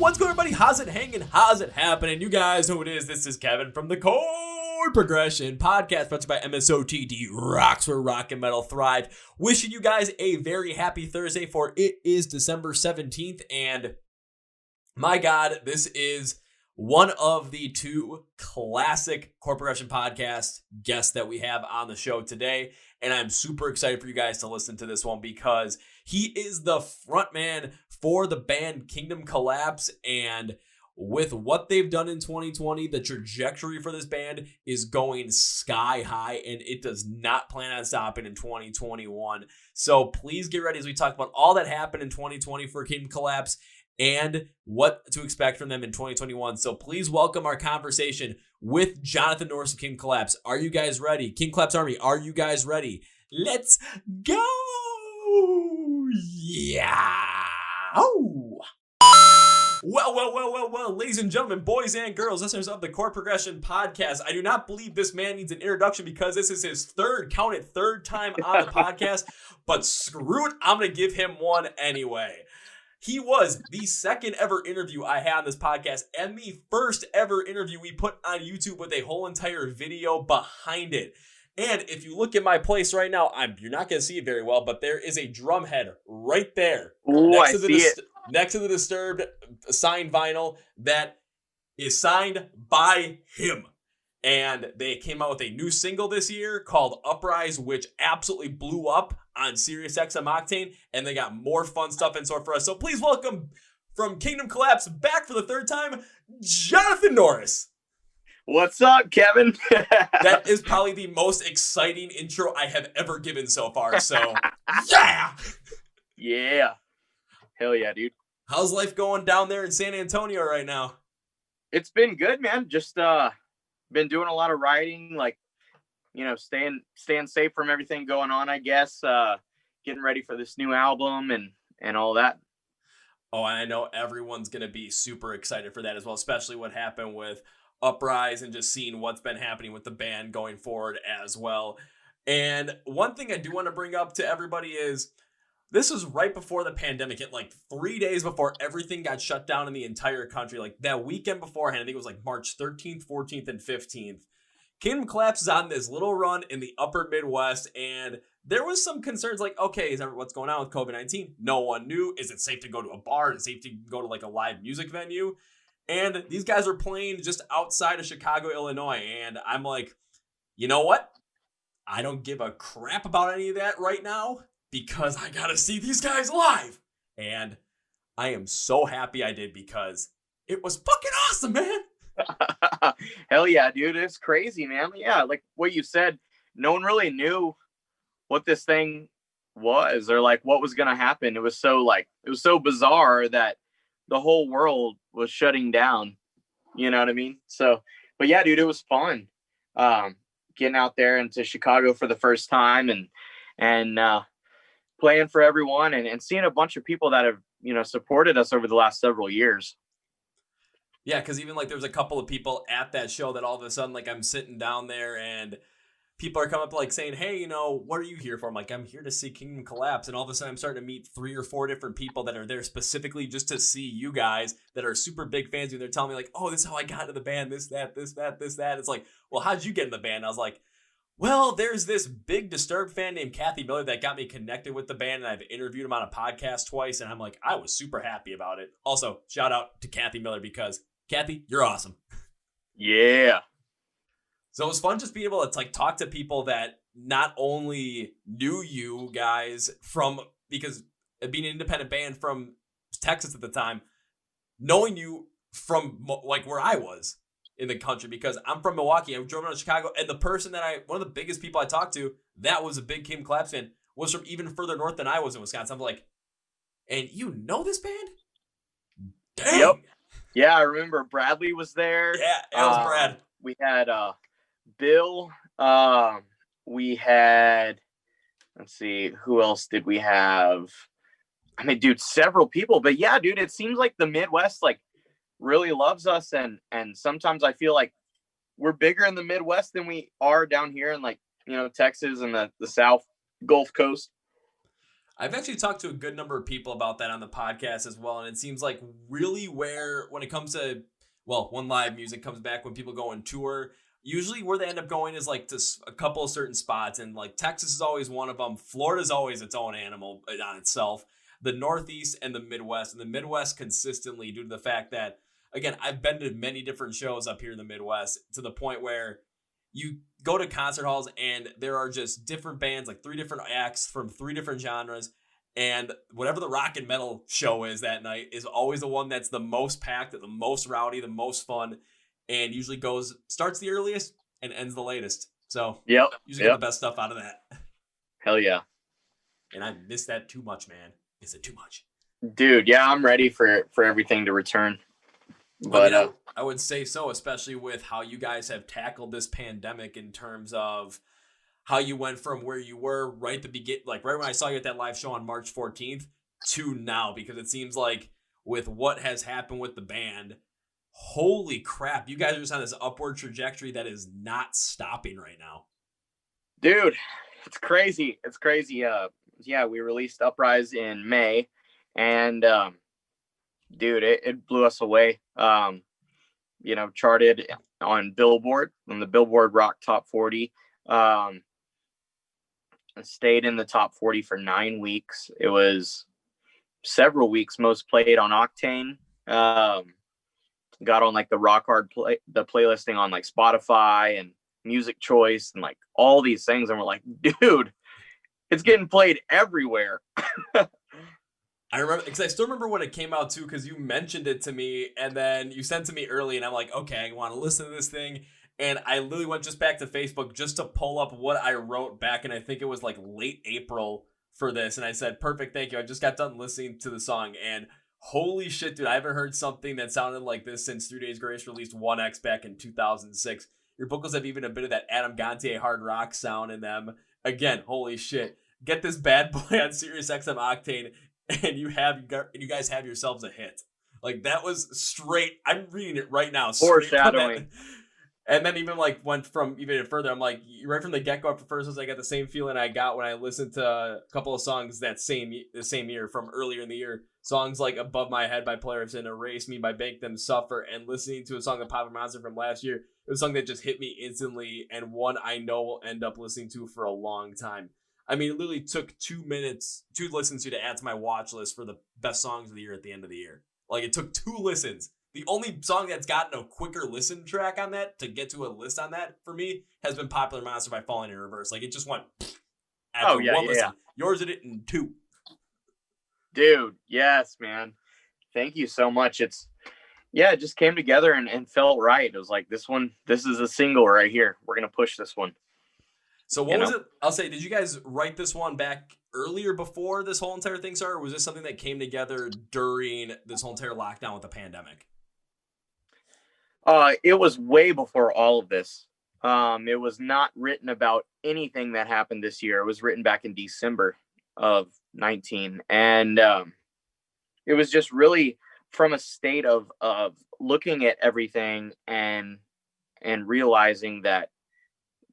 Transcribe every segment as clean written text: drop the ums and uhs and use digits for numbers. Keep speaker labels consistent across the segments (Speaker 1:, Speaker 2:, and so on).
Speaker 1: What's going on, everybody? How's it hanging? How's it happening? You guys know who it is. This is Kevin from the Chord Progression Podcast, brought to you by MSOTD Rocks, where rock and metal thrive. Wishing you guys a very happy Thursday, for it is December 17th, and my God, this is one of the two classic Chord Progression Podcast guests that we have on the show today, and I'm super excited for you guys to listen to this one because he is the frontman for the band Kingdom Collapse, and with what they've done in 2020, the trajectory for this band is going sky high, and it does not plan on stopping in 2021. So please get ready as we talk about all that happened in 2020 for Kingdom Collapse and what to expect from them in 2021. So please welcome our conversation with Jonathan Norris of Kingdom Collapse. Are you guys ready? King Collapse Army, are you guys ready? Let's go! Yeah! Oh! Well, ladies and gentlemen, boys and girls, listeners of the Chord Progression Podcast, I do not believe this man needs an introduction because this is his third time on the podcast, but screw it, I'm going to give him one anyway. He was the second ever interview I had on this podcast and the first ever interview we put on YouTube with a whole entire video behind it. And if you look at my place right now, you're not going to see it very well, but there is a drum head right there.
Speaker 2: Ooh,
Speaker 1: Next to the Disturbed signed vinyl that is signed by him. And they came out with a new single this year called Uprise, which absolutely blew up on SiriusXM Octane, and they got more fun stuff in store for us. So please welcome, from Kingdom Collapse, back for the third time, Jonathan Norris.
Speaker 2: What's up, Kevin?
Speaker 1: That is probably the most exciting intro I have ever given so far. So, yeah!
Speaker 2: Yeah. Hell yeah, dude.
Speaker 1: How's life going down there in San Antonio right now?
Speaker 2: It's been good, man. Just been doing a lot of writing, like, you know, staying safe from everything going on, I guess. Getting ready for this new album and all that.
Speaker 1: Oh, and I know everyone's going to be super excited for that as well, especially what happened with Uprise and just seeing what's been happening with the band going forward as well. And one thing I do want to bring up to everybody is this was right before the pandemic hit, like 3 days before everything got shut down in the entire country. Like that weekend beforehand, I think it was like March 13th, 14th, and 15th. Kingdom Collapse is on this little run in the upper Midwest, and there was some concerns like, okay, what's going on with COVID-19? No one knew. Is it safe to go to a bar? Is it safe to go to like a live music venue? And these guys are playing just outside of Chicago, Illinois. And I'm like, you know what? I don't give a crap about any of that right now because I got to see these guys live. And I am so happy I did because it was fucking awesome, man.
Speaker 2: Hell yeah, dude. It's crazy, man. Yeah, like what you said, no one really knew what this thing was or like what was going to happen. It was so bizarre that the whole world was shutting down, you know what I mean? So, but yeah, dude, it was fun. Getting out there into Chicago for the first time and playing for everyone and seeing a bunch of people that have, you know, supported us over the last several years.
Speaker 1: Yeah, because even like there was a couple of people at that show that all of a sudden, like I'm sitting down there and people are coming up like saying, hey, you know, what are you here for? I'm like, I'm here to see Kingdom Collapse. And all of a sudden I'm starting to meet 3 or 4 different people that are there specifically just to see you guys that are super big fans. And they're telling me like, oh, this is how I got into the band, this, that. It's like, well, how'd you get in the band? And I was like, well, there's this big Disturbed fan named Kathy Miller that got me connected with the band, and I've interviewed him on a podcast twice, and I'm like, I was super happy about it. Also, shout out to Kathy Miller because, Kathy, you're awesome.
Speaker 2: Yeah.
Speaker 1: So it was fun just being able to like talk to people that not only knew you guys because being an independent band from Texas at the time, knowing you from like where I was in the country, because I'm from Milwaukee. I drove down to Chicago, and the person one of the biggest people I talked to that was a big Kingdom Collapse fan was from even further north than I was in Wisconsin. I'm like, and you know this band? Dang.
Speaker 2: Yep. Yeah, I remember Bradley was there.
Speaker 1: Yeah, it was Brad.
Speaker 2: We had Bill. We had, let's see, who else did we have? I mean, dude, several people. But yeah, dude, it seems like the Midwest like really loves us, and sometimes I feel like we're bigger in the Midwest than we are down here in like, you know, Texas and the South Gulf Coast.
Speaker 1: I've actually talked to a good number of people about that on the podcast as well, and it seems like really when it comes to, well, when live music comes back, when people go on tour, usually where they end up going is like to a couple of certain spots, and like Texas is always one of them. Florida's always its own animal on itself. The Northeast and the Midwest consistently, due to the fact that, again, I've been to many different shows up here in the Midwest to the point where you go to concert halls and there are just different bands, like 3 different acts from 3 different genres. And whatever the rock and metal show is that night is always the one that's the most packed, the most rowdy, the most fun, and usually starts the earliest and ends the latest. So usually get the best stuff out of that.
Speaker 2: Hell yeah.
Speaker 1: And I miss that too much, man. Miss it too much.
Speaker 2: Dude, yeah, I'm ready for everything to return. But
Speaker 1: I would say so, especially with how you guys have tackled this pandemic in terms of how you went from where you were right when I saw you at that live show on March 14th to now, because it seems like with what has happened with the band, holy crap, you guys are just on this upward trajectory that is not stopping right now.
Speaker 2: Dude, it's crazy. It's crazy. Yeah, we released Uprise in May, and dude, it blew us away. Charted on the Billboard Rock Top 40. Stayed in the top 40 for 9 weeks. It was several weeks most played on Octane. Got on like the Rock Hard the playlisting on like Spotify and Music Choice and like all these things, and we're like, dude, it's getting played everywhere.
Speaker 1: I remember, because I still remember when it came out too, because you mentioned it to me and then you sent it to me early, and I'm like, okay, I want to listen to this thing. And I literally went just back to Facebook just to pull up what I wrote back, and I think it was like late April for this. And I said, perfect, thank you. I just got done listening to the song, and holy shit, dude, I haven't heard something that sounded like this since 3 Days Grace released 1X back in 2006. Your vocals have even a bit of that Adam Gontier hard rock sound in them. Again, holy shit. Get this bad boy on Sirius XM Octane, and you guys have yourselves a hit. Like, that was straight. I'm reading it right now.
Speaker 2: Foreshadowing.
Speaker 1: And then even like went from even further. I'm like, right from the get-go after first, I got the same feeling I got when I listened to a couple of songs the same year from earlier in the year. Songs like Above My Head by Players and Erase Me by Bake Them Suffer, and listening to a song of Papa Monster from last year. It was a song that just hit me instantly, and one I know will end up listening to for a long time. I mean, it literally took 2 listens to add to my watch list for the best songs of the year at the end of the year. Like, it took 2 listens. The only song that's gotten a quicker listen track on that to get to a list on that for me has been Popular Monster by Falling in Reverse. Like, it just went after one listen. Yours did it in 2.
Speaker 2: Dude, yes, man. Thank you so much. It just came together and felt right. It was like, this is a single right here. We're going to push this one.
Speaker 1: So what was it? I'll say, did you guys write this one back earlier before this whole entire thing started, or was this something that came together during this whole entire lockdown with the pandemic?
Speaker 2: It was way before all of this. It was not written about anything that happened this year. It was written back in December of 19. And it was just really from a state of looking at everything and realizing that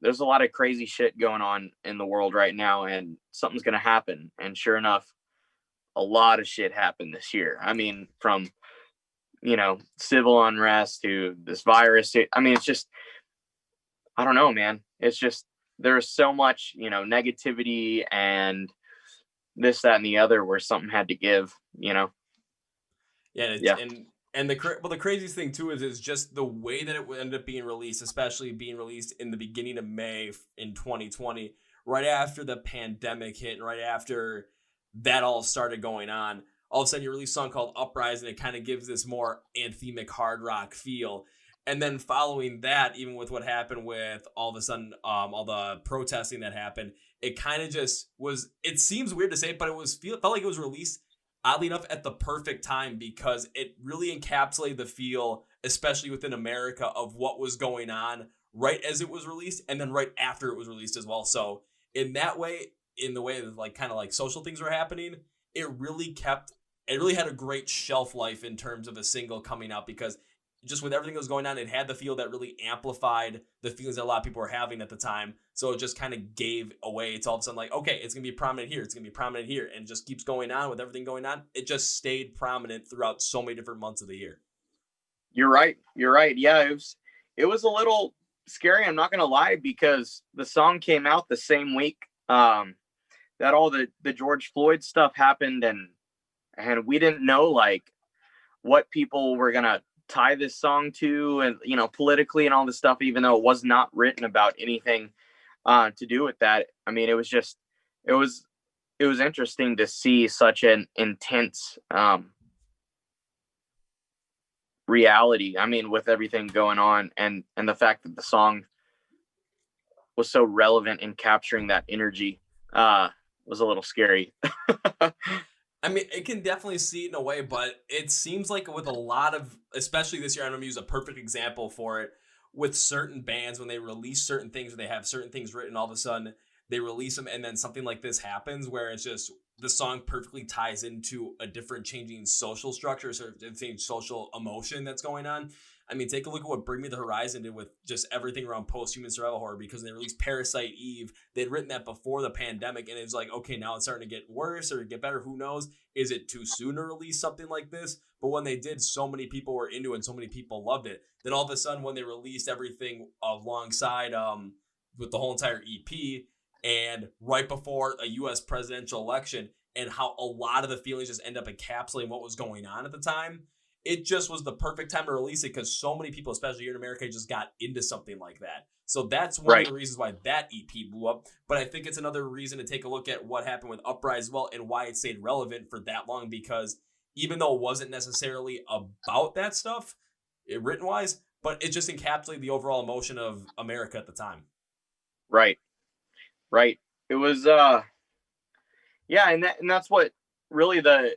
Speaker 2: there's a lot of crazy shit going on in the world right now, and something's going to happen. And sure enough, a lot of shit happened this year. I mean, from civil unrest to this virus. It's just, I don't know, man. It's just, there's so much, negativity and this, that, and the other where something had to give,
Speaker 1: Yeah. And the craziest thing too is just the way that it ended up being released, especially being released in the beginning of May in 2020, right after the pandemic hit and right after that all started going on. All of a sudden you release a song called Uprise, and it kind of gives this more anthemic hard rock feel. And then following that, even with what happened with all of a sudden, all the protesting that happened, it kind of just was, it seems weird to say, but felt like it was released oddly enough at the perfect time, because it really encapsulated the feel, especially within America, of what was going on right as it was released and then right after it was released as well. So in that way, in the way that like kind of like social things were happening, it really had a great shelf life in terms of a single coming out, because just with everything that was going on, it had the feel that really amplified the feelings that a lot of people were having at the time. So it just kind of gave away. It's all of a sudden like, okay, it's going to be prominent here. It's going to be prominent here. And just keeps going on with everything going on. It just stayed prominent throughout so many different months of the year.
Speaker 2: You're right. Yeah, it was a little scary. I'm not going to lie, because the song came out the same week that all the George Floyd stuff happened. And we didn't know like what people were going to tie this song to, and, you know, politically and all this stuff, even though it was not written about anything to do with that. I mean, it was interesting to see such an intense reality. I mean, with everything going on, and the fact that the song was so relevant in capturing that energy was a little scary.
Speaker 1: I mean, it can definitely see it in a way, but it seems like with a lot of, especially this year, I'm going to use a perfect example for it, with certain bands, when they release certain things, or they have certain things written, all of a sudden they release them, and then something like this happens where it's just the song perfectly ties into a different changing social structure, sort of changing social emotion that's going on. I mean, take a look at what Bring Me the Horizon did with just everything around post-human survival horror, because they released Parasite Eve. They'd written that before the pandemic, and it's like, okay, now it's starting to get worse or get better. Who knows? Is it too soon to release something like this? But when they did, so many people were into it and so many people loved it. Then all of a sudden, when they released everything alongside with the whole entire EP, and right before a U.S. presidential election, and how a lot of the feelings just end up encapsulating what was going on at the time, it just was the perfect time to release it, because so many people, especially here in America, just got into something like that. So that's one of the reasons why that EP blew up. But I think it's another reason to take a look at what happened with Uprise as well, and why it stayed relevant for that long, because even though it wasn't necessarily about that stuff, written-wise, but it just encapsulated the overall emotion of America at the time.
Speaker 2: Right. It was, yeah, and that's what really the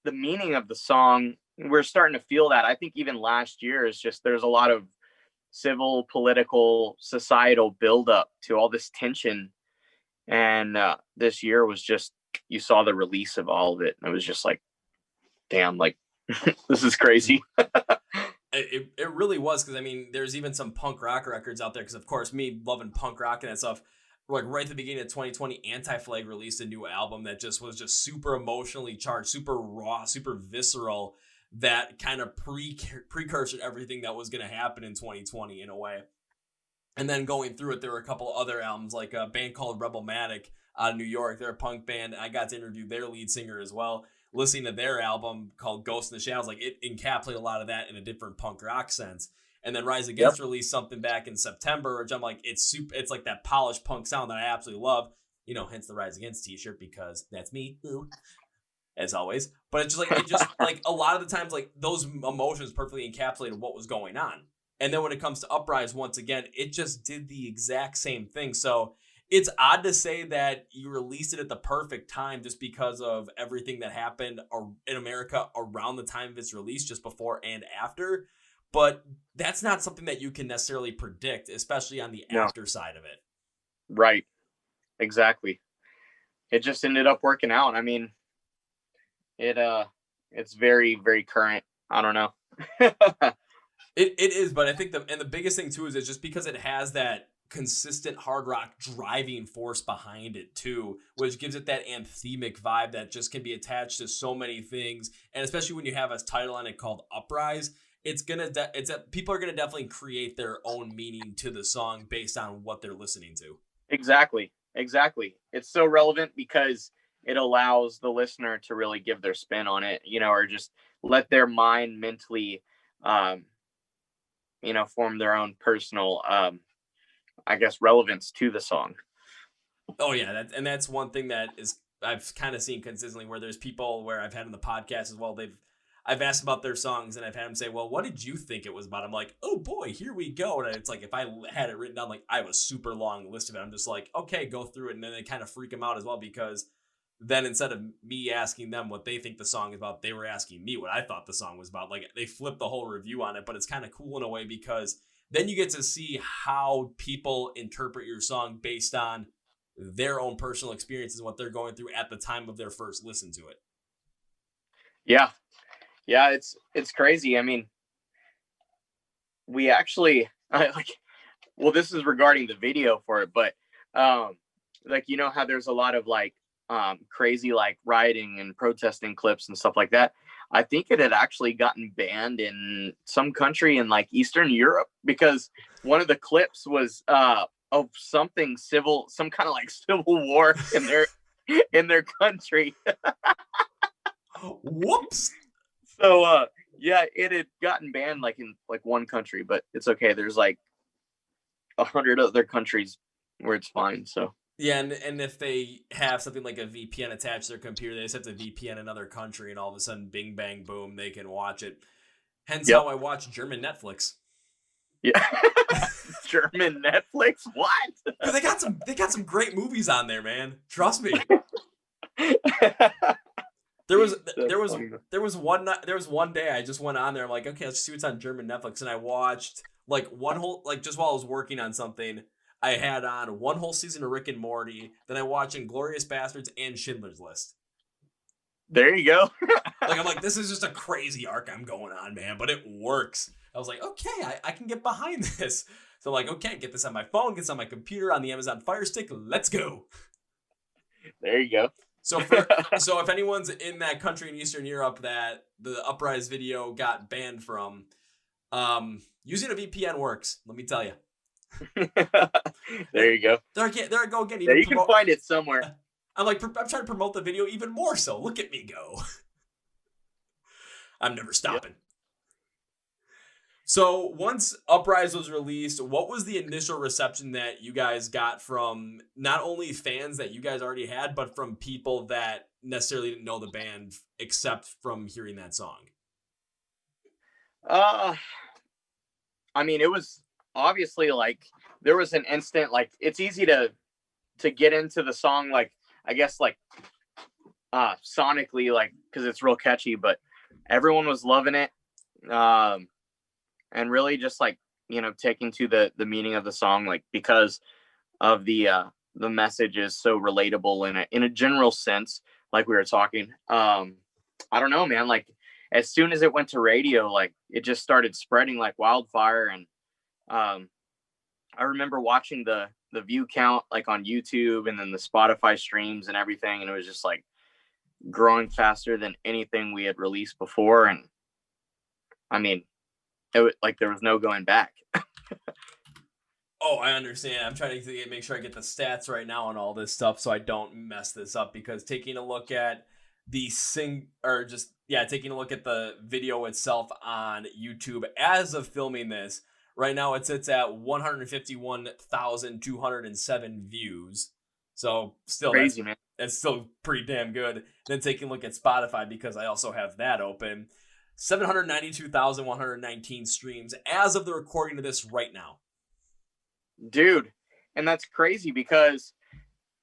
Speaker 2: meaning of the song. We're starting to feel that. I think even last year is just, there's a lot of civil, political, societal buildup to all this tension. And this year was just, you saw the release of all of it. And it was just like, damn, like, this is crazy.
Speaker 1: It really was, because I mean, there's even some punk rock records out there, because of course, me loving punk rock and that stuff, like right at the beginning of 2020, Anti-Flag released a new album that just was just super emotionally charged, super raw, super visceral, that kind of precursored everything that was going to happen in 2020 in a way. And then going through it, there were a couple other albums, like a band called Rebelmatic out of New York. They're a punk band. I got to interview their lead singer as well. Listening to their album called Ghost in the Shadows, like it encapsulated a lot of that in a different punk rock sense. And then Rise Against released something back in September, which I'm like, it's like that polished punk sound that I absolutely love. You know, hence the Rise Against t-shirt, because that's me, as always. But it's just like, like a lot of the times, like those emotions perfectly encapsulated what was going on. And then when it comes to Uprise, once again, it just did the exact same thing. So it's odd to say that you released it at the perfect time, just because of everything that happened in America around the time of its release, just before and after. But that's not something that you can necessarily predict, especially on the after side of it.
Speaker 2: Right. Exactly. It just ended up working out. I mean, it's very, very current. I don't know.
Speaker 1: It is, but I think the biggest thing too is it's just because it has that consistent hard rock driving force behind it too, which gives it that anthemic vibe that just can be attached to so many things. And especially when you have a title on it called Uprise, people are gonna definitely create their own meaning to the song based on what they're listening to.
Speaker 2: Exactly. It's so relevant because it allows the listener to really give their spin on it, you know, or just let their mind mentally, you know, form their own personal, I guess, relevance to the song.
Speaker 1: Oh yeah, that's one thing that is I've kind of seen consistently, where there's people where I've had on the podcast as well. I've asked about their songs, and I've had them say, well, what did you think it was about? I'm like, oh boy, here we go. And it's like, if I had it written down, like I have a super long list of it. I'm just like, okay, go through it. And then they kind of freak them out as well, because then instead of me asking them what they think the song is about, they were asking me what I thought the song was about. Like they flipped the whole review on it, but it's kind of cool in a way, because then you get to see how people interpret your song based on their own personal experiences and what they're going through at the time of their first listen to it.
Speaker 2: Yeah, it's crazy. I mean, we actually like, well, this is regarding the video for it, but like, you know how there's a lot of like crazy like rioting and protesting clips and stuff like that. I think it had actually gotten banned in some country in like Eastern Europe because one of the clips was of something civil, some kind of like civil war in their country.
Speaker 1: Whoops.
Speaker 2: So yeah, it had gotten banned like in like one country, but it's okay. There's like 100 other countries where it's fine. So
Speaker 1: Yeah, and if they have something like a VPN attached to their computer, they just have to VPN another country, and all of a sudden, bing, bang, boom, they can watch it. Hence
Speaker 2: Yep.
Speaker 1: how I watch German Netflix.
Speaker 2: Yeah. German Netflix? What?
Speaker 1: They got some great movies on there, man. Trust me. There was one day I just went on there. I'm like, okay, let's see what's on German Netflix, and I watched like one whole, like, just while I was working on something, I had on one whole season of Rick and Morty. Then I watched Inglourious Bastards and Schindler's List.
Speaker 2: There you go.
Speaker 1: Like, I'm like, this is just a crazy arc I'm going on, man, but it works. I was like, okay, I can get behind this. So I'm like, okay, get this on my phone, get this on my computer, on the Amazon Fire Stick. Let's go.
Speaker 2: There you go.
Speaker 1: So if anyone's in that country in Eastern Europe that the Uprise video got banned from, using a VPN works. Let me tell you.
Speaker 2: There you go.
Speaker 1: There I go again.
Speaker 2: Yeah, you can find it somewhere.
Speaker 1: I'm trying to promote the video even more so. Look at me go. I'm never stopping. Yep. So once Uprise was released, what was the initial reception that you guys got from not only fans that you guys already had, but from people that necessarily didn't know the band except from hearing that song?
Speaker 2: I mean, it was obviously like there was an instant, like it's easy to get into the song, like I guess like sonically, like because it's real catchy, but everyone was loving it. And really just like, you know, taking to the meaning of the song, like because of the message is so relatable in a general sense, like we were talking. I don't know, man, like as soon as it went to radio, like it just started spreading like wildfire. And I remember watching the view count like on YouTube and then the Spotify streams and everything, and it was just like growing faster than anything we had released before. And I mean, like there was no going back.
Speaker 1: Oh, I understand. I'm trying to make sure I get the stats right now on all this stuff so I don't mess this up, because taking a look at taking a look at the video itself on YouTube as of filming this, right now it sits at 151,207 views. So still
Speaker 2: crazy, man.
Speaker 1: That's still pretty damn good. Then taking a look at Spotify, because I also have that open, 792,119 streams as of the recording of this right now.
Speaker 2: Dude, and that's crazy because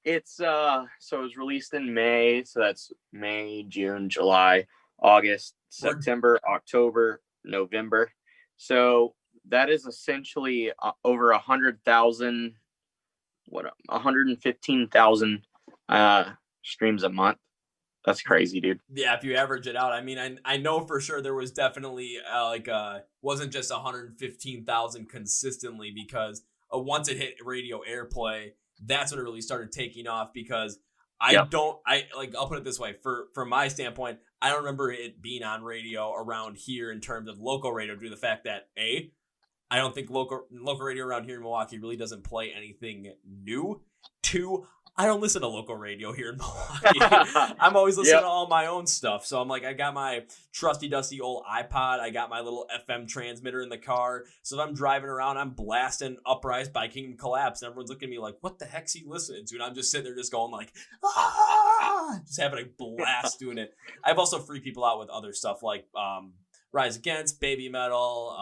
Speaker 2: it's so it was released in May, so that's May, June, July, August, September, October, November. So that is essentially over 100,000, 115,000 streams a month. That's crazy, dude.
Speaker 1: Yeah, if you average it out, I mean, I know for sure there was definitely wasn't just 115,000 consistently, because once it hit radio airplay, that's when it really started taking off. Because I'll put it this way, from my standpoint, I don't remember it being on radio around here in terms of local radio, due to the fact that I don't think local radio around here in Milwaukee really doesn't play anything new. 2, I don't listen to local radio here in Milwaukee. I'm always listening to all my own stuff. So I'm like, I got my trusty dusty old iPod. I got my little FM transmitter in the car. So if I'm driving around, I'm blasting Uprise by Kingdom Collapse. And everyone's looking at me like, what the heck's he listening to? And I'm just sitting there just going like, just having a blast doing it. I've also freaked people out with other stuff like Rise Against, Baby Metal,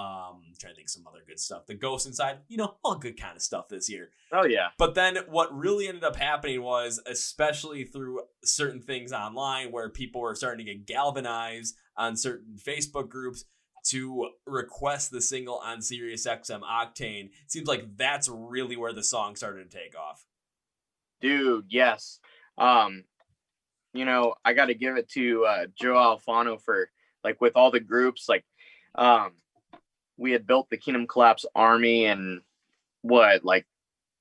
Speaker 1: trying to think some other good stuff. The Ghost Inside, all good kind of stuff this year.
Speaker 2: Oh, yeah.
Speaker 1: But then what really ended up happening was, especially through certain things online where people were starting to get galvanized on certain Facebook groups to request the single on SiriusXM Octane, it seems like that's really where the song started to take off.
Speaker 2: Dude, yes. I got to give it to Joe Alfano for, like, with all the groups, like, we had built the Kingdom Collapse Army in what, like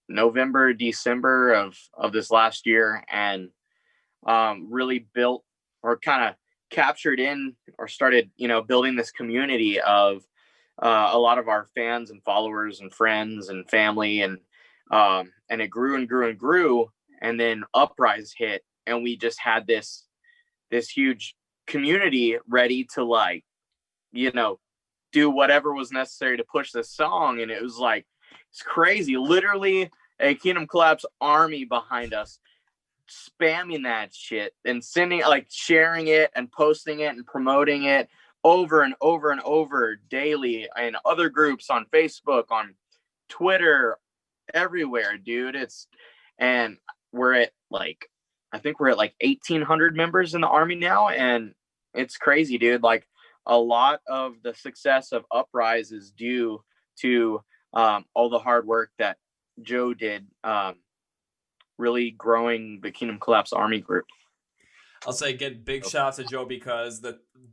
Speaker 2: November, December of this last year, and really built or kind of captured in or started, building this community of a lot of our fans and followers and friends and family, and it grew and grew and grew, and then Uprise hit, and we just had this huge community ready to, like, do whatever was necessary to push this song. And it was like, it's crazy, literally a Kingdom Collapse army behind us, spamming that shit and sending, like, sharing it and posting it and promoting it over and over and over daily in other groups, on Facebook, on Twitter, everywhere, dude. And we're at like, I think we're at like 1,800 members in the army now, and it's crazy, dude. Like, a lot of the success of Uprise is due to all the hard work that Joe did, really growing the Kingdom Collapse Army group.
Speaker 1: I'll say again, big shout out to Joe, because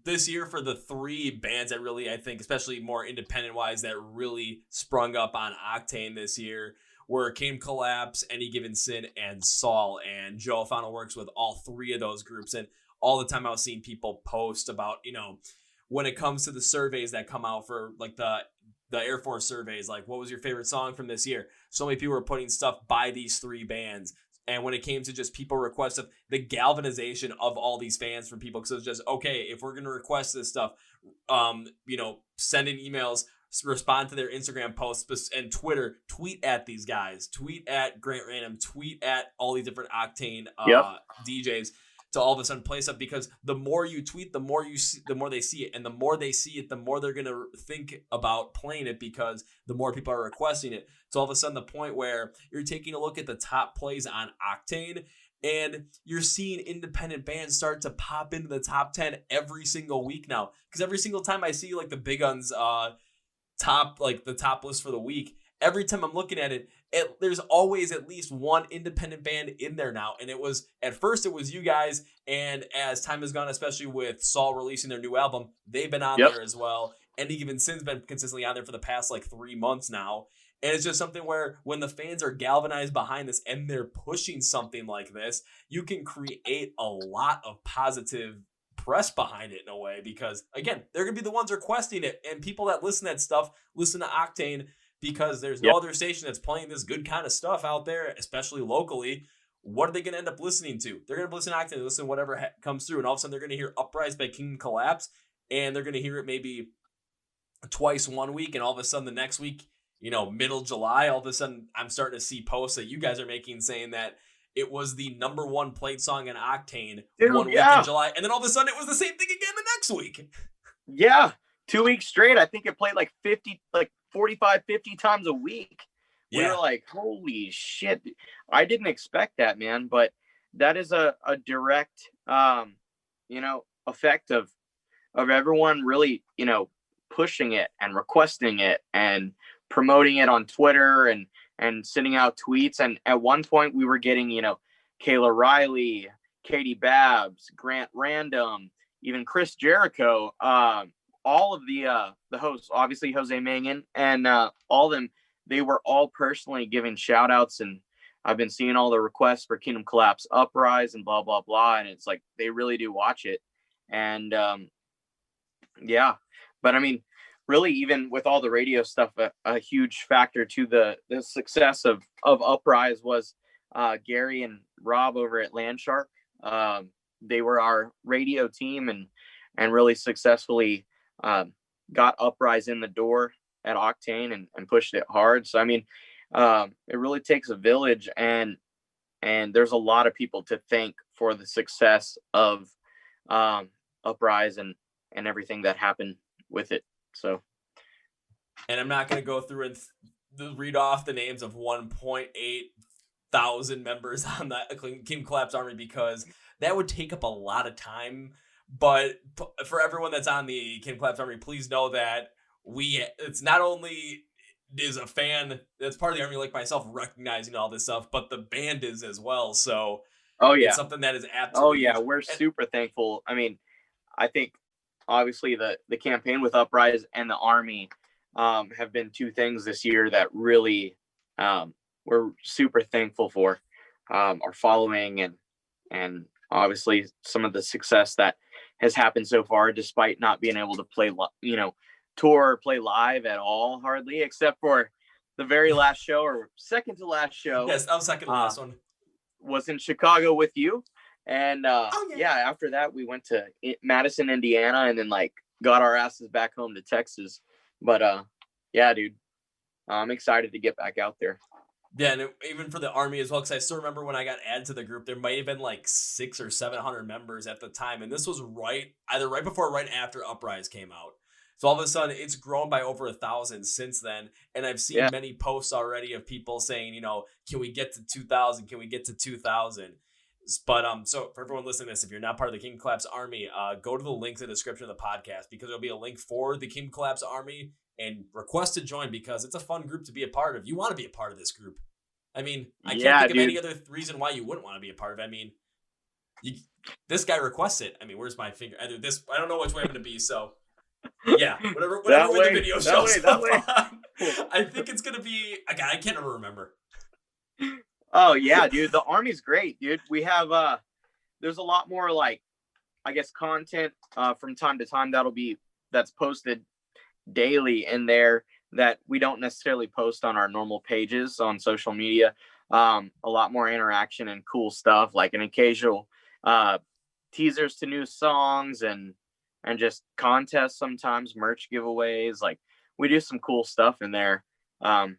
Speaker 1: this year, for the three bands that really, I think, especially more independent wise, that really sprung up on Octane this year were Kingdom Collapse, Any Given Sin, and Saul. And Joe Final works with all three of those groups. And all the time I was seeing people post about, when it comes to the surveys that come out for like the Air Force surveys, like, what was your favorite song from this year? So many people were putting stuff by these three bands. And when it came to just people requests, of the galvanization of all these fans from people, because it was just, okay, if we're going to request this stuff, send in emails, respond to their Instagram posts and Twitter, tweet at these guys, tweet at Grant Random, tweet at all these different Octane DJs, to all of a sudden play stuff. Because the more you tweet, the more you see, the more they see it, and the more they see it, the more they're going to think about playing it, because the more people are requesting it. So all of a sudden, the point where you're taking a look at the top plays on Octane, and you're seeing independent bands start to pop into the top 10 every single week now. Because every single time I see like the Big Guns top list for the week, every time I'm looking at it, there's always at least one independent band in there now. And at first it was you guys, and as time has gone, especially with Saul releasing their new album, they've been on there as well. Any Given Sin's been consistently on there for the past like 3 months now. And it's just something where when the fans are galvanized behind this and they're pushing something like this, you can create a lot of positive press behind it in a way, because again, they're going to be the ones requesting it, and people that listen to that stuff listen to Octane because there's no other station that's playing this good kind of stuff out there, especially locally. What are they going to end up listening to? They're going to listen to Octane, listen to whatever comes through, and all of a sudden they're going to hear Uprise by Kingdom Collapse, and they're going to hear it maybe twice one week, and all of a sudden the next week, middle July, all of a sudden I'm starting to see posts that you guys are making saying that it was the number one played song in Octane one week in July, and then all of a sudden it was the same thing again the next week.
Speaker 2: Yeah, 2 weeks straight. I think it played like 45, 50 times a week. We were like, holy shit. I didn't expect that, man. But that is a direct, effect of everyone really, pushing it and requesting it and promoting it on Twitter and sending out tweets. And at one point we were getting, Kayla Riley, Katie Babbs, Grant Random, even Chris Jericho, all of the hosts, obviously Jose Mangan, and all of them, they were all personally giving shout outs. And I've been seeing all the requests for Kingdom Collapse Uprise and blah, blah, blah. And it's like, they really do watch it. And but I mean, really, even with all the radio stuff, a huge factor to the success of Uprise was Gary and Rob over at Landshark. They were our radio team and really successfully got Uprise in the door at Octane and pushed it hard. So I mean, it really takes a village, and there's a lot of people to thank for the success of Uprise and everything that happened with it. So,
Speaker 1: and I'm not going to go through and read off the names of 1.8 thousand members on the Kingdom Collapse Army, because that would take up a lot of time. But for everyone that's on the Kingdom Collapse Army, please know that it's not only is a fan that's part of the army like myself recognizing all this stuff, but the band is as well. So it's something that is absolutely
Speaker 2: we're super thankful. I mean, I think obviously the campaign with Uprise and the army have been two things this year that really we're super thankful for. Our following and obviously some of the success that has happened so far, despite not being able to play, tour or play live at all, hardly, except for the very last show or second to last show.
Speaker 1: Yes, I was second to last one.
Speaker 2: Was in Chicago with you. And
Speaker 1: yeah,
Speaker 2: after that, we went to Madison, Indiana, and then got our asses back home to Texas. But yeah, dude, I'm excited to get back out there.
Speaker 1: Yeah, and even for the Army as well, because I still remember when I got added to the group, there might have been 600 or 700 members at the time, and this was either right before or right after Uprise came out. So all of a sudden, it's grown by over 1,000 since then, and I've seen many posts already of people saying, can we get to 2,000? Can we get to 2,000? But so for everyone listening to this, if you're not part of the King Collapse Army, go to the link in the description of the podcast, because there'll be a link for the King Collapse Army and request to join, because it's a fun group to be a part of. You want to be a part of this group. I mean, I can't think of any other reason why you wouldn't want to be a part of it. I mean, this guy requests it. I mean, where's my finger? Either this, I don't know which way I'm going to be. So, yeah, whatever way the video shows up on, I think it's going to be. I can't remember.
Speaker 2: Oh yeah, dude, the Army's great, dude. We have there's a lot more content from time to time that's posted daily in there that we don't necessarily post on our normal pages on social media. A lot more interaction and cool stuff, like an occasional teasers to new songs and just contests, sometimes merch giveaways. We do some cool stuff in there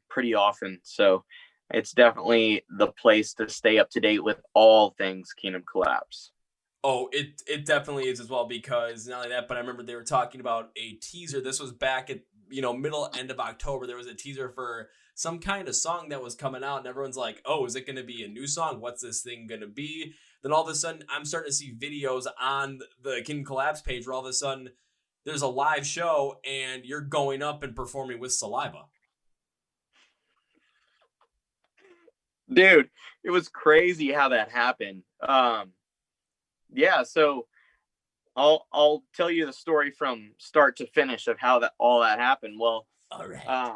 Speaker 2: pretty often. So it's definitely the place to stay up to date with all things Kingdom Collapse.
Speaker 1: Oh, it definitely is as well, because not only that, but I remember they were talking about a teaser. This was back at middle end of October. There was a teaser for some kind of song that was coming out, and everyone's like, oh, is it going to be a new song? What's this thing going to be? Then all of a sudden, I'm starting to see videos on the King Collapse page where all of a sudden there's a live show and you're going up and performing with Saliva.
Speaker 2: Dude, it was crazy how that happened. Yeah, so I'll tell you the story from start to finish of how all that happened. Well,
Speaker 1: all right.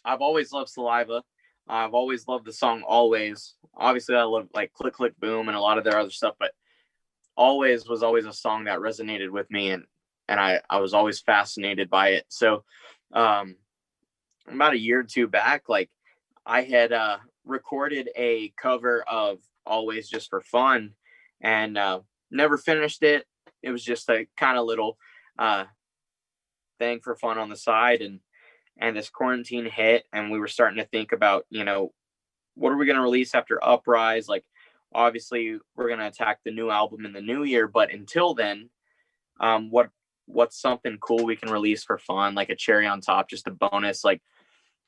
Speaker 2: I've always loved Saliva. I've always loved the song Always. Obviously, I love Click Click Boom and a lot of their other stuff, but Always was always a song that resonated with me, and I was always fascinated by it. So about a year or two back, I had recorded a cover of Always just for fun, and never finished it. It was just a kind of little thing for fun on the side, and this quarantine hit, and we were starting to think about, what are we going to release after Uprise? Obviously we're going to attack the new album in the new year, but until then, what's something cool we can release for fun, like a cherry on top, just a bonus,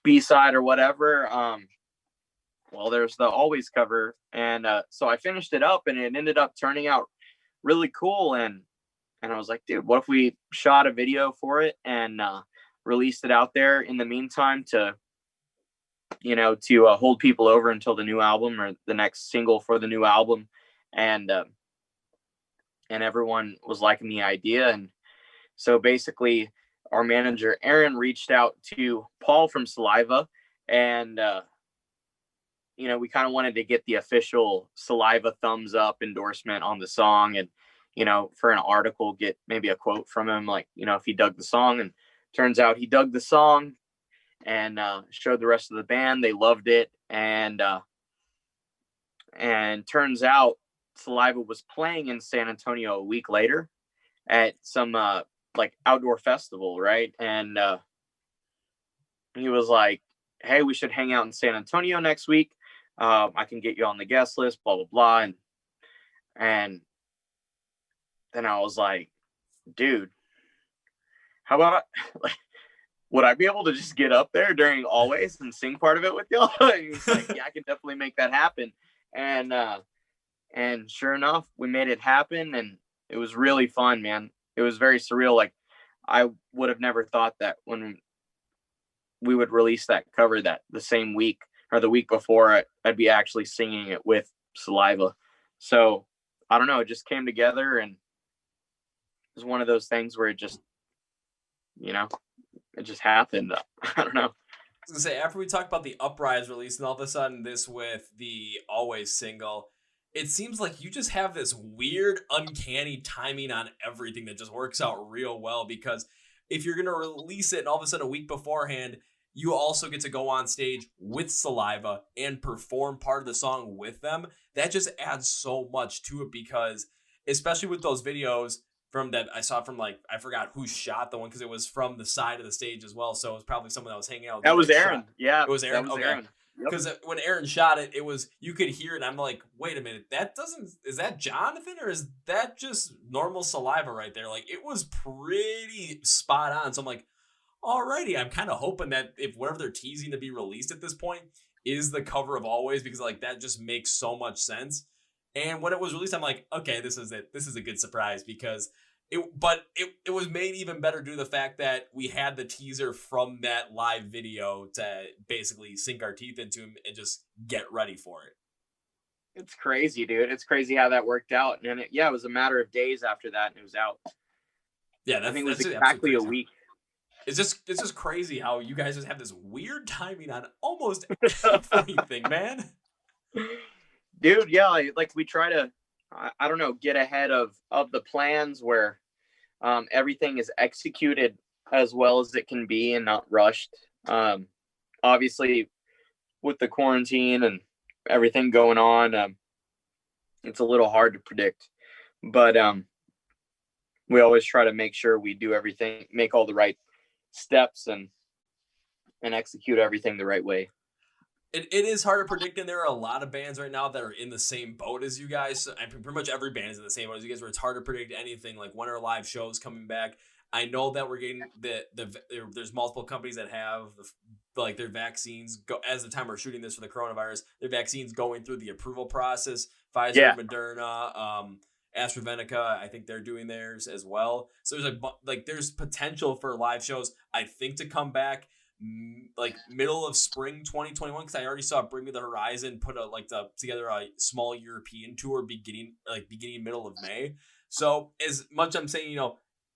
Speaker 2: B-side or whatever. Well, there's the Always cover, and so I finished it up, and it ended up turning out really cool, and I was like, dude, what if we shot a video for it and released it out there in the meantime to hold people over until the new album or the next single for the new album. And everyone was liking the idea. And so basically our manager, Aaron, reached out to Paul from Saliva, and we kind of wanted to get the official Saliva thumbs up endorsement on the song, and for an article, get maybe a quote from him, if he dug the song. And turns out he dug the song, and showed the rest of the band. They loved it, and turns out Saliva was playing in San Antonio a week later at some outdoor festival, right? And he was like, hey, we should hang out in San Antonio next week. I can get you on the guest list, blah blah blah. And then I was like, dude, how about would I be able to just get up there during Always and sing part of it with y'all? And he's like, yeah, I can definitely make that happen. And sure enough, we made it happen, and it was really fun, man. It was very surreal. I would have never thought that when we would release that cover that the same week or the week before, I'd be actually singing it with Saliva. So I don't know, it just came together, and it was one of those things where it just, it just happened. I don't know.
Speaker 1: I was gonna say, after we talked about the Uprise release and all of a sudden this with the Always single, it seems like you just have this weird, uncanny timing on everything that just works out real well, because if you're gonna release it and all of a sudden a week beforehand, you also get to go on stage with Saliva and perform part of the song with them. That just adds so much to it, because especially with those videos from that I saw from, like, I forgot who shot the one, because it was from the side of the stage as well. So it was probably someone that was hanging out with
Speaker 2: That
Speaker 1: you
Speaker 2: was
Speaker 1: that
Speaker 2: Aaron.
Speaker 1: shot.
Speaker 2: Yeah,
Speaker 1: It was Aaron.
Speaker 2: that was
Speaker 1: Okay.
Speaker 2: Aaron. Yep.
Speaker 1: Because when Aaron shot it, it was, you could hear it. And I'm like, wait a minute, is that Jonathan, or is that just normal Saliva right there? Like, it was pretty spot on. So I'm like, alrighty, I'm kind of hoping that if whatever they're teasing to be released at this point is the cover of Always, because like that just makes so much sense. And when it was released, I'm like, okay, this is it. This is a good surprise, because it was made even better due to the fact that we had the teaser from that live video to basically sink our teeth into and just get ready for it.
Speaker 2: It's crazy, dude. It's crazy how that worked out. And it was a matter of days after that, and it was out.
Speaker 1: Yeah,
Speaker 2: I think it was exactly a week.
Speaker 1: It's just crazy how you guys just have this weird timing on almost everything, man.
Speaker 2: Dude, yeah, like we try to, I don't know, get ahead of the plans where everything is executed as well as it can be and not rushed. Obviously, with the quarantine and everything going on, it's a little hard to predict. But we always try to make sure we do everything, make all the right steps, and execute everything the right way.
Speaker 1: It is hard to predict, and there are a lot of bands right now that are in the same boat as you guys. I mean, pretty much every band is in the same boat as you guys, where it's hard to predict anything. Like, when are live shows coming back? I know that we're getting there's multiple companies that have like their vaccines go as the time we're shooting this for the coronavirus. Their vaccines going through the approval process. Pfizer, Moderna, AstraZeneca, I think they're doing theirs as well. So there's there's potential for live shows, I think, to come back like middle of spring 2021, because I already saw Bring Me the Horizon put together a small European tour beginning middle of May. So as much I'm saying,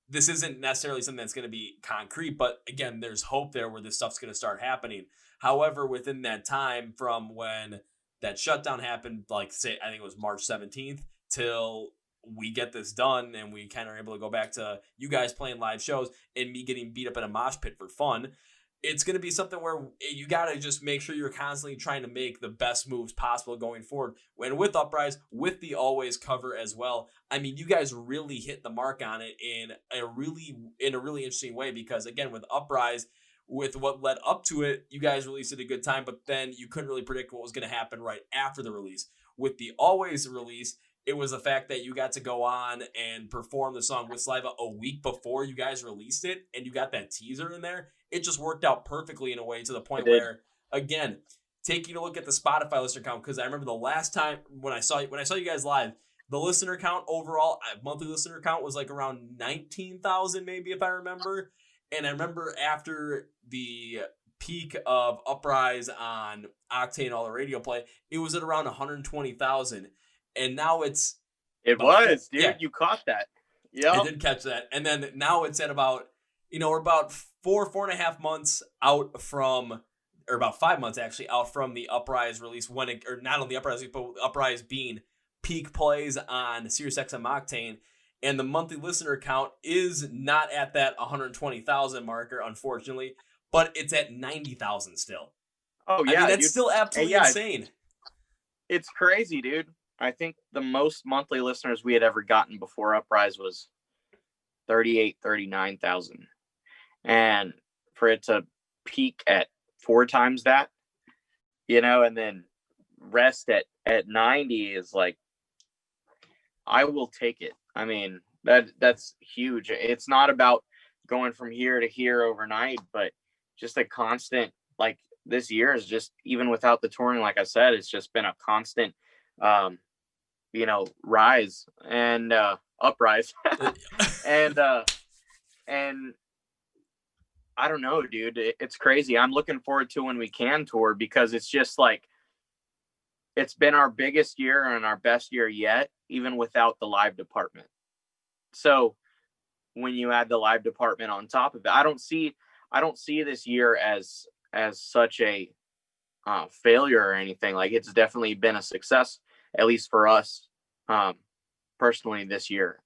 Speaker 1: this isn't necessarily something that's going to be concrete, but again, there's hope there where this stuff's going to start happening. However, within that time from when that shutdown happened, like, say, I think it was March 17th, till we get this done and we kind of are able to go back to you guys playing live shows and me getting beat up in a mosh pit for fun, it's going to be something where you got to just make sure you're constantly trying to make the best moves possible going forward. And with Uprise, with the Always cover as well, I mean, you guys really hit the mark on it in a really interesting way, because again, with Uprise, with what led up to it, you guys released it at a good time, but then you couldn't really predict what was going to happen right after the release. With the Always release, it was the fact that you got to go on and perform the song with Saliva a week before you guys released it, and you got that teaser in there. It just worked out perfectly in a way, to the point where, again, taking a look at the Spotify listener count, because I remember the last time when I saw you guys live, the listener count overall, monthly listener count, was like around 19,000 maybe, if I remember. And I remember after the peak of Uprise on Octane, all the radio play, it was at around 120,000. And now it's...
Speaker 2: It was, dude. Yeah. You caught that. Yeah.
Speaker 1: I did catch that. And then now it's at about, we're about 4.5 months out from, or about 5 months actually, out from the Uprise release, or not on the Uprise release, but Uprise being peak plays on SiriusXM Octane. And the monthly listener count is not at that 120,000 marker, unfortunately, but it's at 90,000 still.
Speaker 2: Oh, yeah.
Speaker 1: I mean, that's still absolutely insane.
Speaker 2: It's crazy, dude. I think the most monthly listeners we had ever gotten before Uprise was 38, 39,000. And for it to peak at 4 times that, and then rest at 90 is like, I will take it. I mean, that's huge. It's not about going from here to here overnight, but just a constant, like, this year is just, even without the touring, like I said, it's just been a constant, rise and uprise. and I don't know, dude. It's crazy. I'm looking forward to when we can tour, because it's just like, it's been our biggest year and our best year yet, even without the live department. So when you add the live department on top of it, I don't see I don't see this year as such a failure or anything. Like, it's definitely been a success, at least for us personally this year.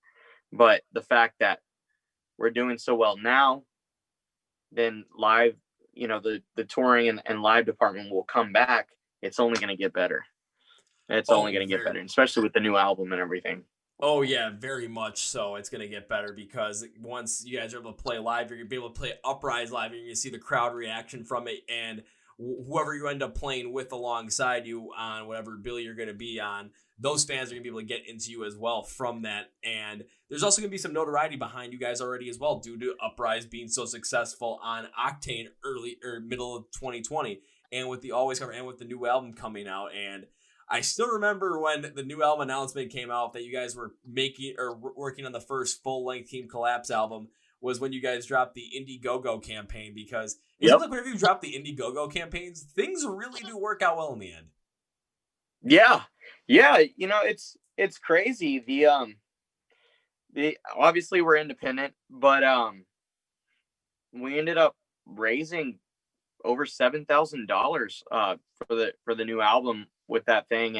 Speaker 2: But the fact that we're doing so well now, then live, the touring and live department will come back. It's only going to get better. It's only going to get better, especially with the new album and everything.
Speaker 1: Oh, yeah, very much so. It's going to get better because once you guys are able to play live, you're going to be able to play Uprise live, and you're going to see the crowd reaction from it, and whoever you end up playing with alongside you on whatever bill you're going to be on, those fans are going to be able to get into you as well from that. And there's also going to be some notoriety behind you guys already as well due to Uprise being so successful on Octane early or middle of 2020, and with the Always Cover and with the new album coming out. And I still remember when the new album announcement came out that you guys were making or working on the first full-length Team Collapse album was when you guys dropped the Indiegogo campaign, because it seems like whenever you drop the Indiegogo campaigns, things really do work out well in the end.
Speaker 2: Yeah. It's crazy. The obviously we're independent, but we ended up raising over $7,000 for the new album with that thing,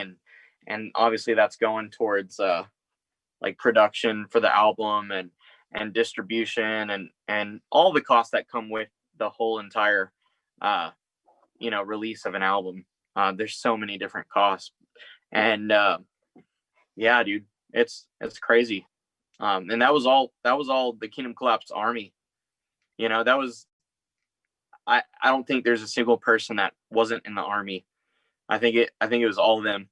Speaker 2: and obviously that's going towards like production for the album and distribution and all the costs that come with the whole entire release of an album. There's so many different costs, and yeah, dude, it's crazy. And that was all the Kingdom Collapse Army. That was, I don't think there's a single person that wasn't in the Army. I think it was all of them.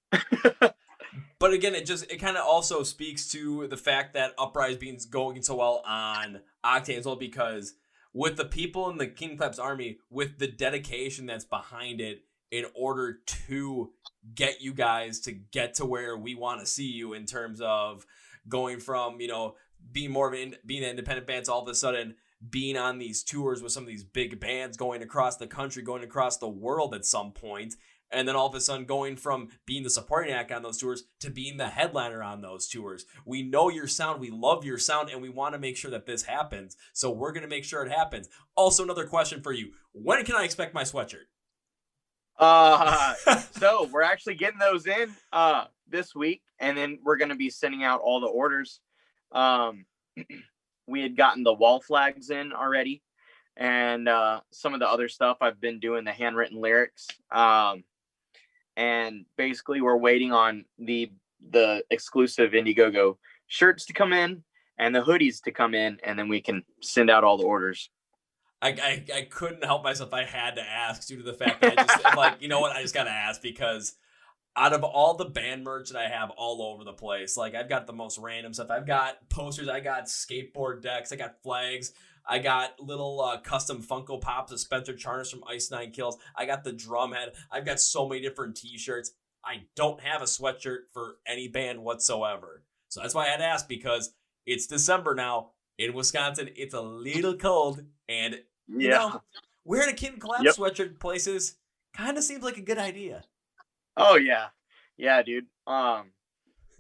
Speaker 1: But again, it kind of also speaks to the fact that Uprise being going so well on Octane as well, because with the people in the Kingdom Collapse Army, with the dedication that's behind it, in order to get you guys to get to where we want to see you in terms of going from, being more of being an independent band to all of a sudden being on these tours with some of these big bands going across the country, going across the world at some point. And then all of a sudden going from being the supporting act on those tours to being the headliner on those tours. We know your sound. We love your sound. And we want to make sure that this happens. So we're going to make sure it happens. Also, another question for you. When can I expect my sweatshirt?
Speaker 2: So we're actually getting those in this week. And then we're going to be sending out all the orders. We had gotten the wall flags in already. And some of the other stuff. I've been doing the handwritten lyrics. And basically we're waiting on the exclusive Indiegogo shirts to come in and the hoodies to come in, and then we can send out all the orders.
Speaker 1: I couldn't help myself. I had to ask due to the fact that I'm like, you know what? I just got to ask, because out of all the band merch that I have all over the place, like I've got the most random stuff. I've got posters. I got skateboard decks. I got flags. I got little custom Funko Pops of Spencer Charnas from Ice Nine Kills. I got the drum head. I've got so many different t-shirts. I don't have a sweatshirt for any band whatsoever. So that's why I had to ask, because it's December now. In Wisconsin, it's a little cold. And, wearing a Kingdom Collapse sweatshirt places kind of seems like a good idea.
Speaker 2: Oh, yeah. Yeah, dude. The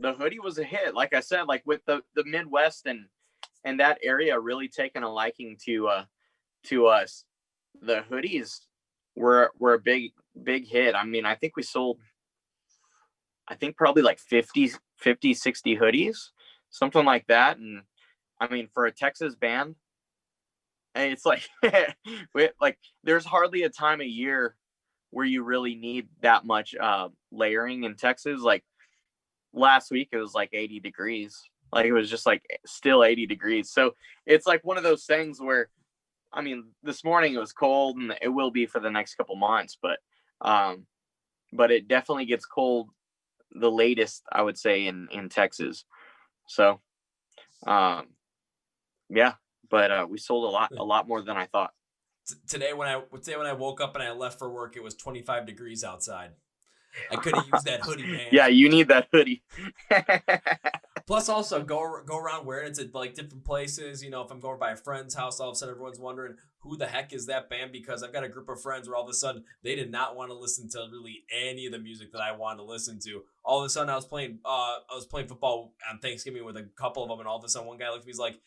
Speaker 2: hoodie was a hit. Like I said, like with the Midwest and that area really taking a liking to us. The hoodies were a big hit. I mean, I think we sold, probably like 50, 60 hoodies, something like that. And I mean, for a Texas band, it's like, there's hardly a time of year where you really need that much layering in Texas. Like last week, it was like 80 degrees. Like it was just like still 80 degrees. So it's like one of those things where, I mean, this morning it was cold and it will be for the next couple months, but it definitely gets cold the latest, I would say, in Texas. So, yeah, but we sold a lot more than I thought.
Speaker 1: Today when I woke up and I left for work, it was 25 degrees outside. I could have used that hoodie, man.
Speaker 2: Yeah, you need that hoodie.
Speaker 1: Plus, also go around wearing it to like different places. If I'm going by a friend's house, all of a sudden everyone's wondering who the heck is that band, because I've got a group of friends where all of a sudden they did not want to listen to really any of the music that I wanted to listen to. All of a sudden I was playing football on Thanksgiving with a couple of them, and all of a sudden one guy looked at me, he's like,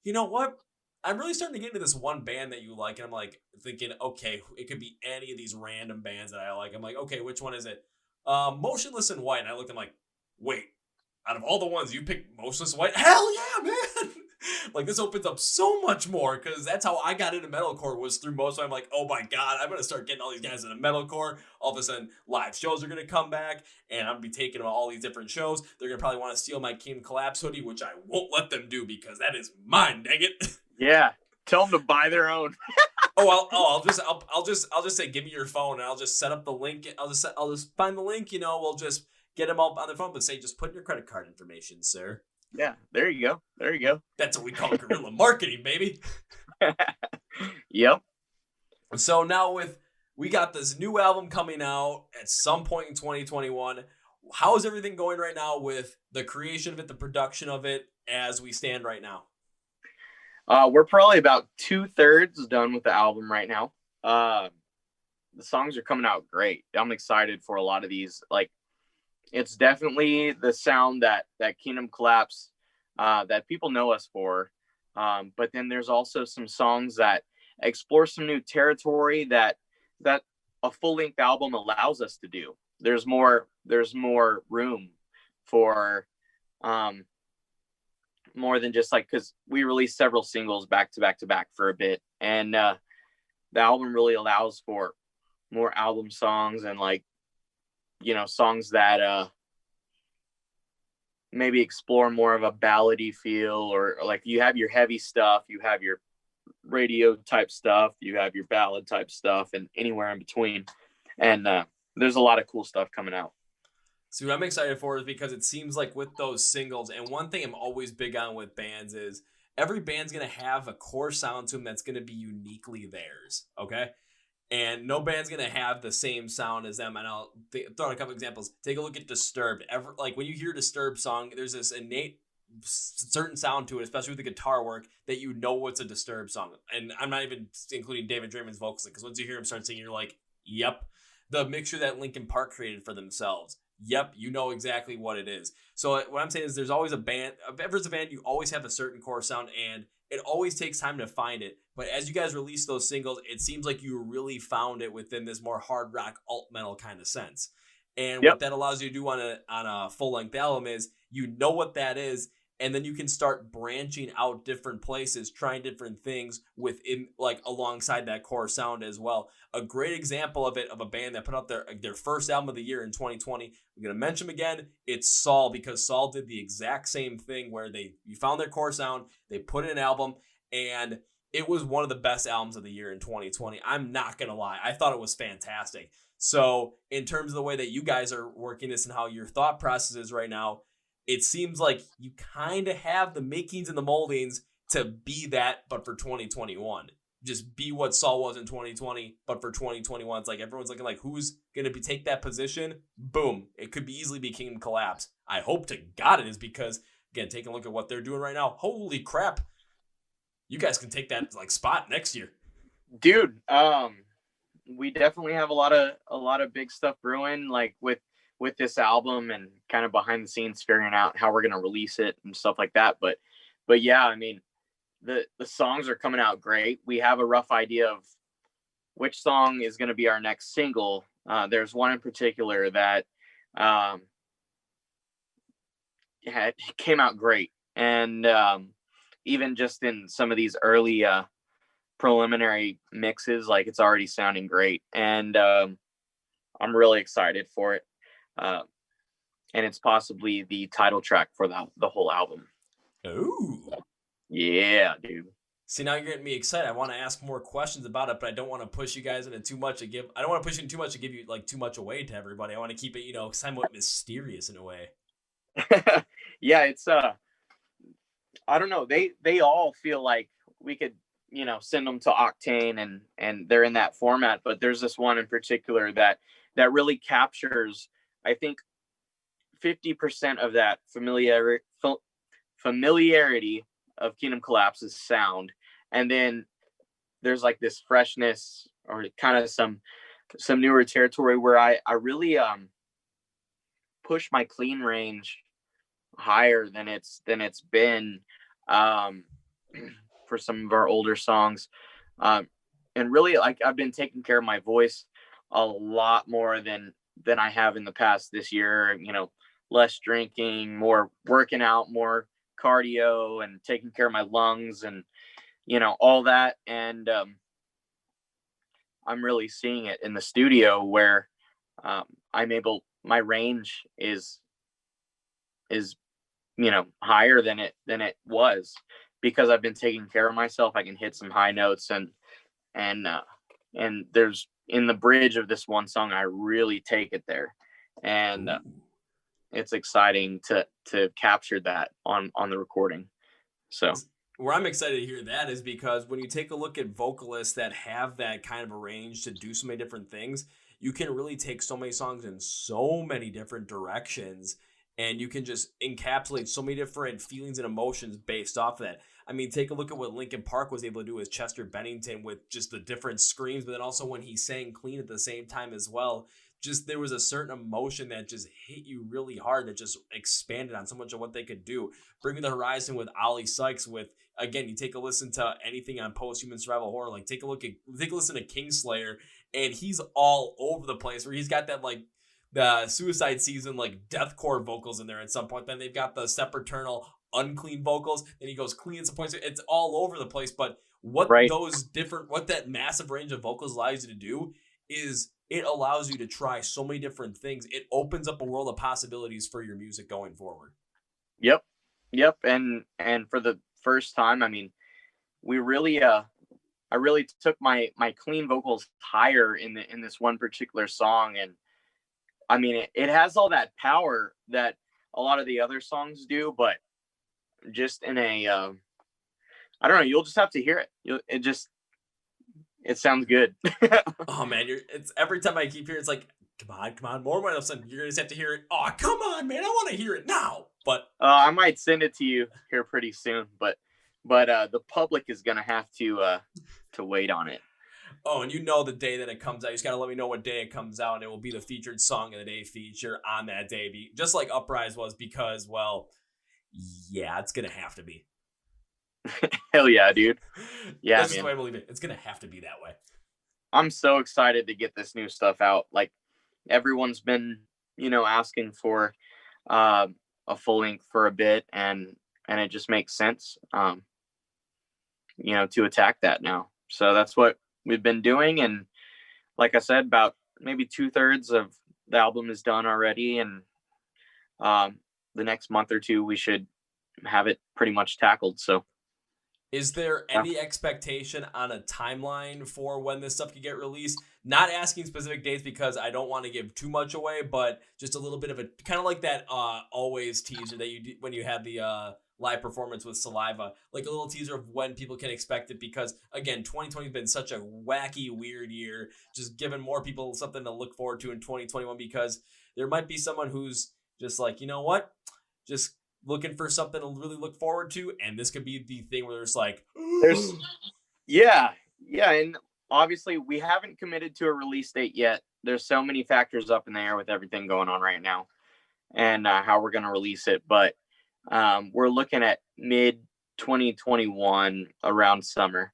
Speaker 1: you know what? I'm really starting to get into this one band that you like, and I'm like thinking, okay, it could be any of these random bands that I like. I'm like, okay, which one is it? Motionless in White. And I looked, I'm like, wait, out of all the ones you picked Motionless in White, hell yeah, man! Like this opens up so much more because that's how I got into metalcore was through most. I'm like, oh my god, I'm gonna start getting all these guys into metalcore. All of a sudden, live shows are gonna come back, and I'm gonna be taking them to all these different shows. They're gonna probably want to steal my Kingdom Collapse hoodie, which I won't let them do because that is mine. Dang it!
Speaker 2: Yeah. Tell them to buy their own.
Speaker 1: I'll just say, give me your phone, and I'll just set up the link. I'll just find the link. We'll just get them up on their phone, but say, just put in your credit card information, sir.
Speaker 2: Yeah, there you go. There you go.
Speaker 1: That's what we call guerrilla marketing, baby.
Speaker 2: Yep.
Speaker 1: So now we got this new album coming out at some point in 2021. How is everything going right now with the creation of it, the production of it, as we stand right now?
Speaker 2: We're probably about 2/3 done with the album right now. The songs are coming out great. I'm excited for a lot of these. Like, it's definitely the sound that Kingdom Collapse that people know us for. But then there's also some songs that explore some new territory that a full-length album allows us to do. There's more room for more than just like, because we released several singles back to back for a bit, and the album really allows for more album songs and like, songs that maybe explore more of a ballady feel, or like you have your heavy stuff, you have your radio type stuff, you have your ballad type stuff, and anywhere in between. And there's a lot of cool stuff coming out.
Speaker 1: So what I'm excited for is because it seems like with those singles, and one thing I'm always big on with bands is every band's going to have a core sound to them that's going to be uniquely theirs, okay? And no band's going to have the same sound as them. And I'll throw out a couple examples. Take a look at Disturbed. Like when you hear a Disturbed song, there's this innate certain sound to it, especially with the guitar work, that you know it's a Disturbed song. And I'm not even including David Draymond's vocals, because once you hear him start singing, you're like, yep. The mixture that Linkin Park created for themselves. Yep, you know exactly what it is. So what I'm saying is there's always a band, if there's a band, you always have a certain core sound, and it always takes time to find it. But as you guys release those singles, it seems like you really found it within this more hard rock, alt metal kind of sense. And what that allows you to do on a full-length album is you know what that is, and then you can start branching out different places, trying different things within, like, alongside that core sound as well. A great example of it, of a band that put out their first album of the year in 2020. I'm going to mention them again. It's Saul, because Saul did the exact same thing where you found their core sound, they put in an album, and it was one of the best albums of the year in 2020. I'm not going to lie. I thought it was fantastic. So in terms of the way that you guys are working this and how your thought process is right now, it seems like you kind of have the makings and the moldings to be that, but for 2021. Just be what Saul was in 2020, but for 2021. It's like everyone's looking like, who's going to take that position? Boom. It could be easily be Kingdom Collapse. I hope to God it is, because, again, taking a look at what they're doing right now, holy crap. You guys can take that like spot next year.
Speaker 2: Dude, we definitely have a lot of big stuff brewing, like with this album, and kind of behind the scenes figuring out how we're going to release it and stuff like that. But yeah, I mean, the songs are coming out great. We have a rough idea of which song is going to be our next single. There's one in particular that came out great. And even just in some of these early preliminary mixes, like, it's already sounding great. And I'm really excited for it. And it's possibly the title track for the whole album.
Speaker 1: Ooh.
Speaker 2: Yeah, dude.
Speaker 1: See, now you're getting me excited. I want to ask more questions about it, but I don't want to push you guys into too much I don't want to push you into too much to give you like too much away to everybody. I want to keep it, somewhat mysterious in a way.
Speaker 2: Yeah, it's I don't know. They all feel like we could, send them to Octane and they're in that format, but there's this one in particular that really captures, I think, 50% of that familiarity of Kingdom Collapse's sound. And then there's like this freshness, or kind of some newer territory where I really push my clean range higher than it's been. for some of our older songs. And really, like, I've been taking care of my voice a lot more than I have in the past this year. Less drinking, more working out, more cardio, and taking care of my lungs, and all that. And I'm really seeing it in the studio, where my range is higher than it was, because I've been taking care of myself. I can hit some high notes, and there's, in the bridge of this one song, I really take it there, and it's exciting to capture that on the recording. So
Speaker 1: where I'm excited to hear that is because when you take a look at vocalists that have that kind of a range to do so many different things, you can really take so many songs in so many different directions, and you can just encapsulate so many different feelings and emotions based off of that. I mean, take a look at what Linkin Park was able to do with Chester Bennington, with just the different screams, but then also when he sang clean at the same time as well. Just there was a certain emotion that just hit you really hard, that just expanded on so much of what they could do. Bringing the Horizon with Ollie Sykes, with, again, you take a listen to anything on Post-Human Survival Horror, like take a listen to Kingslayer, and he's all over the place, where he's got that, like, the Suicide Season, like, deathcore vocals in there at some point. Then they've got the Sepultura unclean vocals, then he goes clean at some points. It's all over the place. But what that massive range of vocals allows you to do is it allows you to try so many different things. It opens up a world of possibilities for your music going forward.
Speaker 2: Yep. And for the first time, I mean, we really I really took my clean vocals higher in this one particular song. And I mean, it has all that power that a lot of the other songs do, but just in a I don't know, you'll just have to hear it. It sounds good.
Speaker 1: Oh man, it's every time I keep hearing, it's like, come on, more. All of a sudden, you're gonna just have to hear it. Oh, come on, man, I want to hear it now. But
Speaker 2: I might send it to you here pretty soon. But the public is gonna have to wait on it.
Speaker 1: Oh, and the day that it comes out. You just gotta let me know what day it comes out, and it will be the featured song of the day feature on that day, just like Uprise was, because, well, yeah, it's gonna have to be.
Speaker 2: Hell yeah, dude. Yeah,
Speaker 1: that's just the way I believe it. It's gonna have to be that way.
Speaker 2: I'm so excited to get this new stuff out. Like, everyone's been, asking for a full length for a bit, and it just makes sense, to attack that now. So that's what we've been doing. And like I said, about maybe 2/3 of the album is done already. And the next month or two, we should have it pretty much tackled. So
Speaker 1: is there any expectation on a timeline for when this stuff could get released? Not asking specific dates because I don't want to give too much away, but just a little bit of a kind of like that Always teaser that you did when you had the live performance with Saliva, like a little teaser of when people can expect it. Because again, 2020 has been such a wacky, weird year, just giving more people something to look forward to in 2021, because there might be someone who's just like, you know what, just looking for something to really look forward to, and this could be the thing where there's like
Speaker 2: yeah, and obviously we haven't committed to a release date yet. There's so many factors up in the air with everything going on right now, and how we're going to release it. But we're looking at mid 2021, around summer.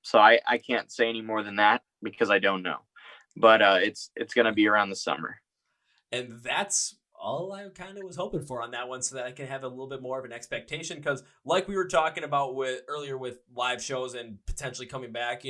Speaker 2: So I can't say any more than that because I don't know, but it's going to be around the summer.
Speaker 1: And that's all I kind of was hoping for on that one, so that I can have a little bit more of an expectation. Because like we were talking about earlier with live shows and potentially coming back,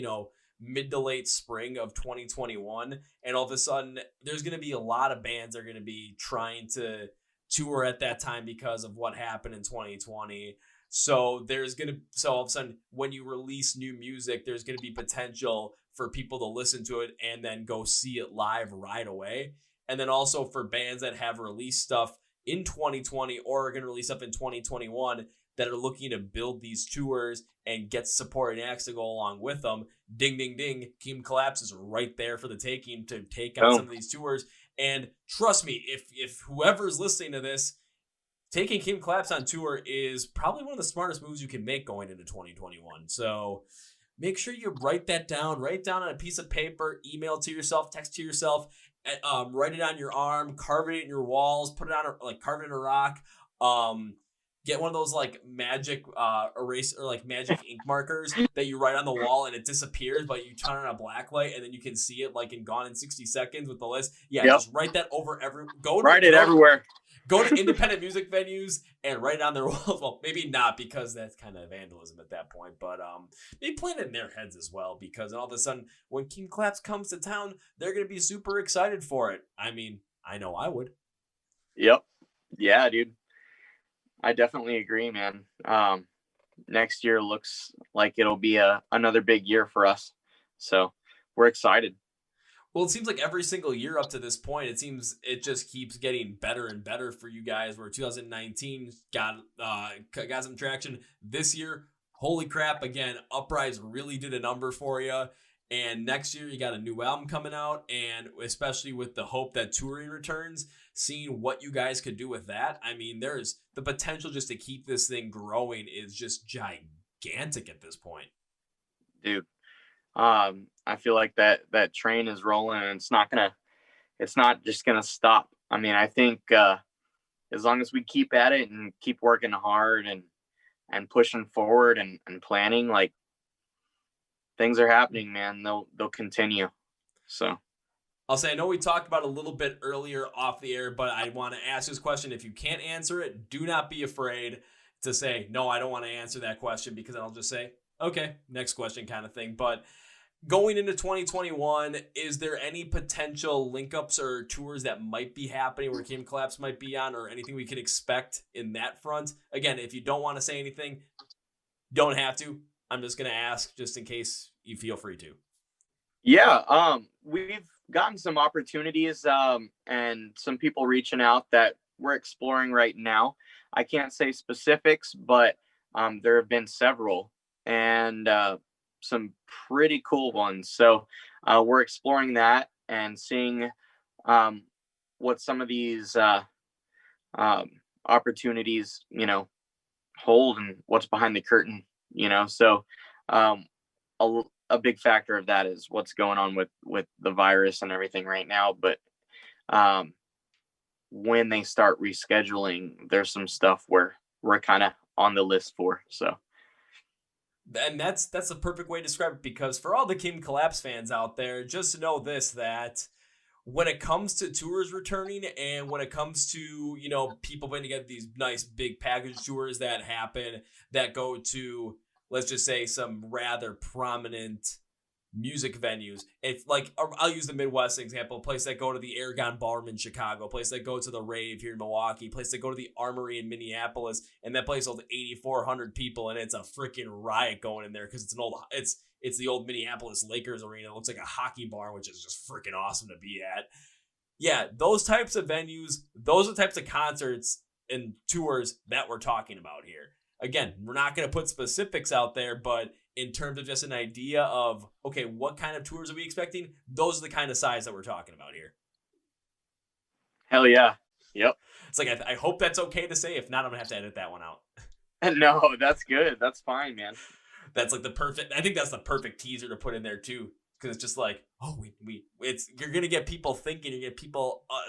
Speaker 1: mid to late spring of 2021, and all of a sudden there's going to be a lot of bands that are going to be trying to tour at that time because of what happened in 2020. So all of a sudden when you release new music, there's going to be potential for people to listen to it and then go see it live right away. And then also for bands that have released stuff in 2020 or are going to release stuff in 2021 that are looking to build these tours and get supporting acts to go along with them. Ding, ding, ding. Keem Collapse is right there for the taking to take on some of these tours. And trust me, if whoever's listening to this, taking Keem Collapse on tour is probably one of the smartest moves you can make going into 2021. So make sure you write that down. Write it down on a piece of paper, email it to yourself, text to yourself, write it on your arm, carve it in your walls, put it on carve it in a rock. Get one of those like magic erase or like magic ink markers that you write on the wall and it disappears, but you turn on a black light and then you can see it like in Gone in 60 Seconds with the list. Yeah,
Speaker 2: Yep.
Speaker 1: just write that over
Speaker 2: Write it everywhere.
Speaker 1: Go to independent music venues and write it on their walls. Well, maybe not because that's kind of vandalism at that point, but maybe plant it in their heads as well because all of a sudden when King Claps comes to town, they're gonna be super excited for it. I mean, I know I would.
Speaker 2: Yep. Yeah, dude. I definitely agree, man. Next year looks like it'll be another big year for us. So we're excited.
Speaker 1: Well, it seems like every single year up to this point, it just keeps getting better and better for you guys. Where 2019 got some traction. This year, holy crap! Again, Uprise really did a number for you. And next year, you got a new album coming out, and especially with the hope that touring returns, seeing what you guys could do with that. I mean, there's the potential just to keep this thing growing is just gigantic at this point.
Speaker 2: Dude, I feel like that train is rolling and it's not just gonna stop. I mean, I think as long as we keep at it and keep working hard and pushing forward and planning, like, things are happening, man. They'll continue. So
Speaker 1: I'll say, I know we talked about it a little bit earlier off the air, but I want to ask this question. If you can't answer it, do not be afraid to say, no, I don't want to answer that question, because I'll just say, okay, next question kind of thing. But going into 2021, is there any potential link-ups or tours that might be happening where King Claps might be on, or anything we could expect in that front? Again, if you don't want to say anything, don't have to. I'm just going to ask just in case you feel free to.
Speaker 2: Yeah, we've gotten some opportunities and some people reaching out that we're exploring right now. I can't say specifics, but there have been several and some pretty cool ones. So we're exploring that and seeing what some of these opportunities, hold and what's behind the curtain. So a big factor of that is what's going on with the virus and everything right now. But when they start rescheduling, there's some stuff where we're kind of on the list for. So,
Speaker 1: and that's a perfect way to describe it, because for all the King Collapse fans out there, just know this, that when it comes to tours returning and when it comes to, people putting together these nice big package tours that happen, that go to, let's just say, some rather prominent music venues. If, like, I'll use the Midwest example, a place that go to the Aragon Ballroom in Chicago, a place that go to the Rave here in Milwaukee, a place that go to the Armory in Minneapolis, and that place holds 8,400 people, and it's a freaking riot going in there because it's the old Minneapolis Lakers arena. It looks like a hockey bar, which is just freaking awesome to be at. Yeah, those types of venues, those are the types of concerts and tours that we're talking about here. Again, we're not going to put specifics out there, but in terms of just an idea of, okay, what kind of tours are we expecting? Those are the kind of size that we're talking about here.
Speaker 2: Hell yeah. Yep.
Speaker 1: It's like, I hope that's okay to say. If not, I'm going to have to edit that one out.
Speaker 2: No, that's good. That's fine, man.
Speaker 1: That's like I think that's the perfect teaser to put in there too. Because it's just like, oh, you're going to get people thinking,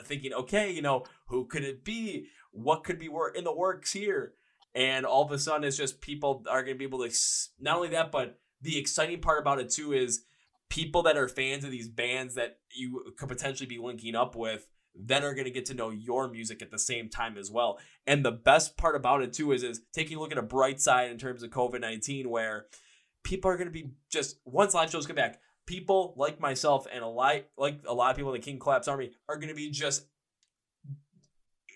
Speaker 1: thinking, okay, who could it be? What could be in the works here? And all of a sudden, it's just people are going to be able to, not only that, but the exciting part about it too is people that are fans of these bands that you could potentially be linking up with, then are going to get to know your music at the same time as well. And the best part about it too is taking a look at a bright side in terms of COVID-19, where people are going to be just, once live shows come back, people like myself and a lot of people in the King Collapse Army are going to be just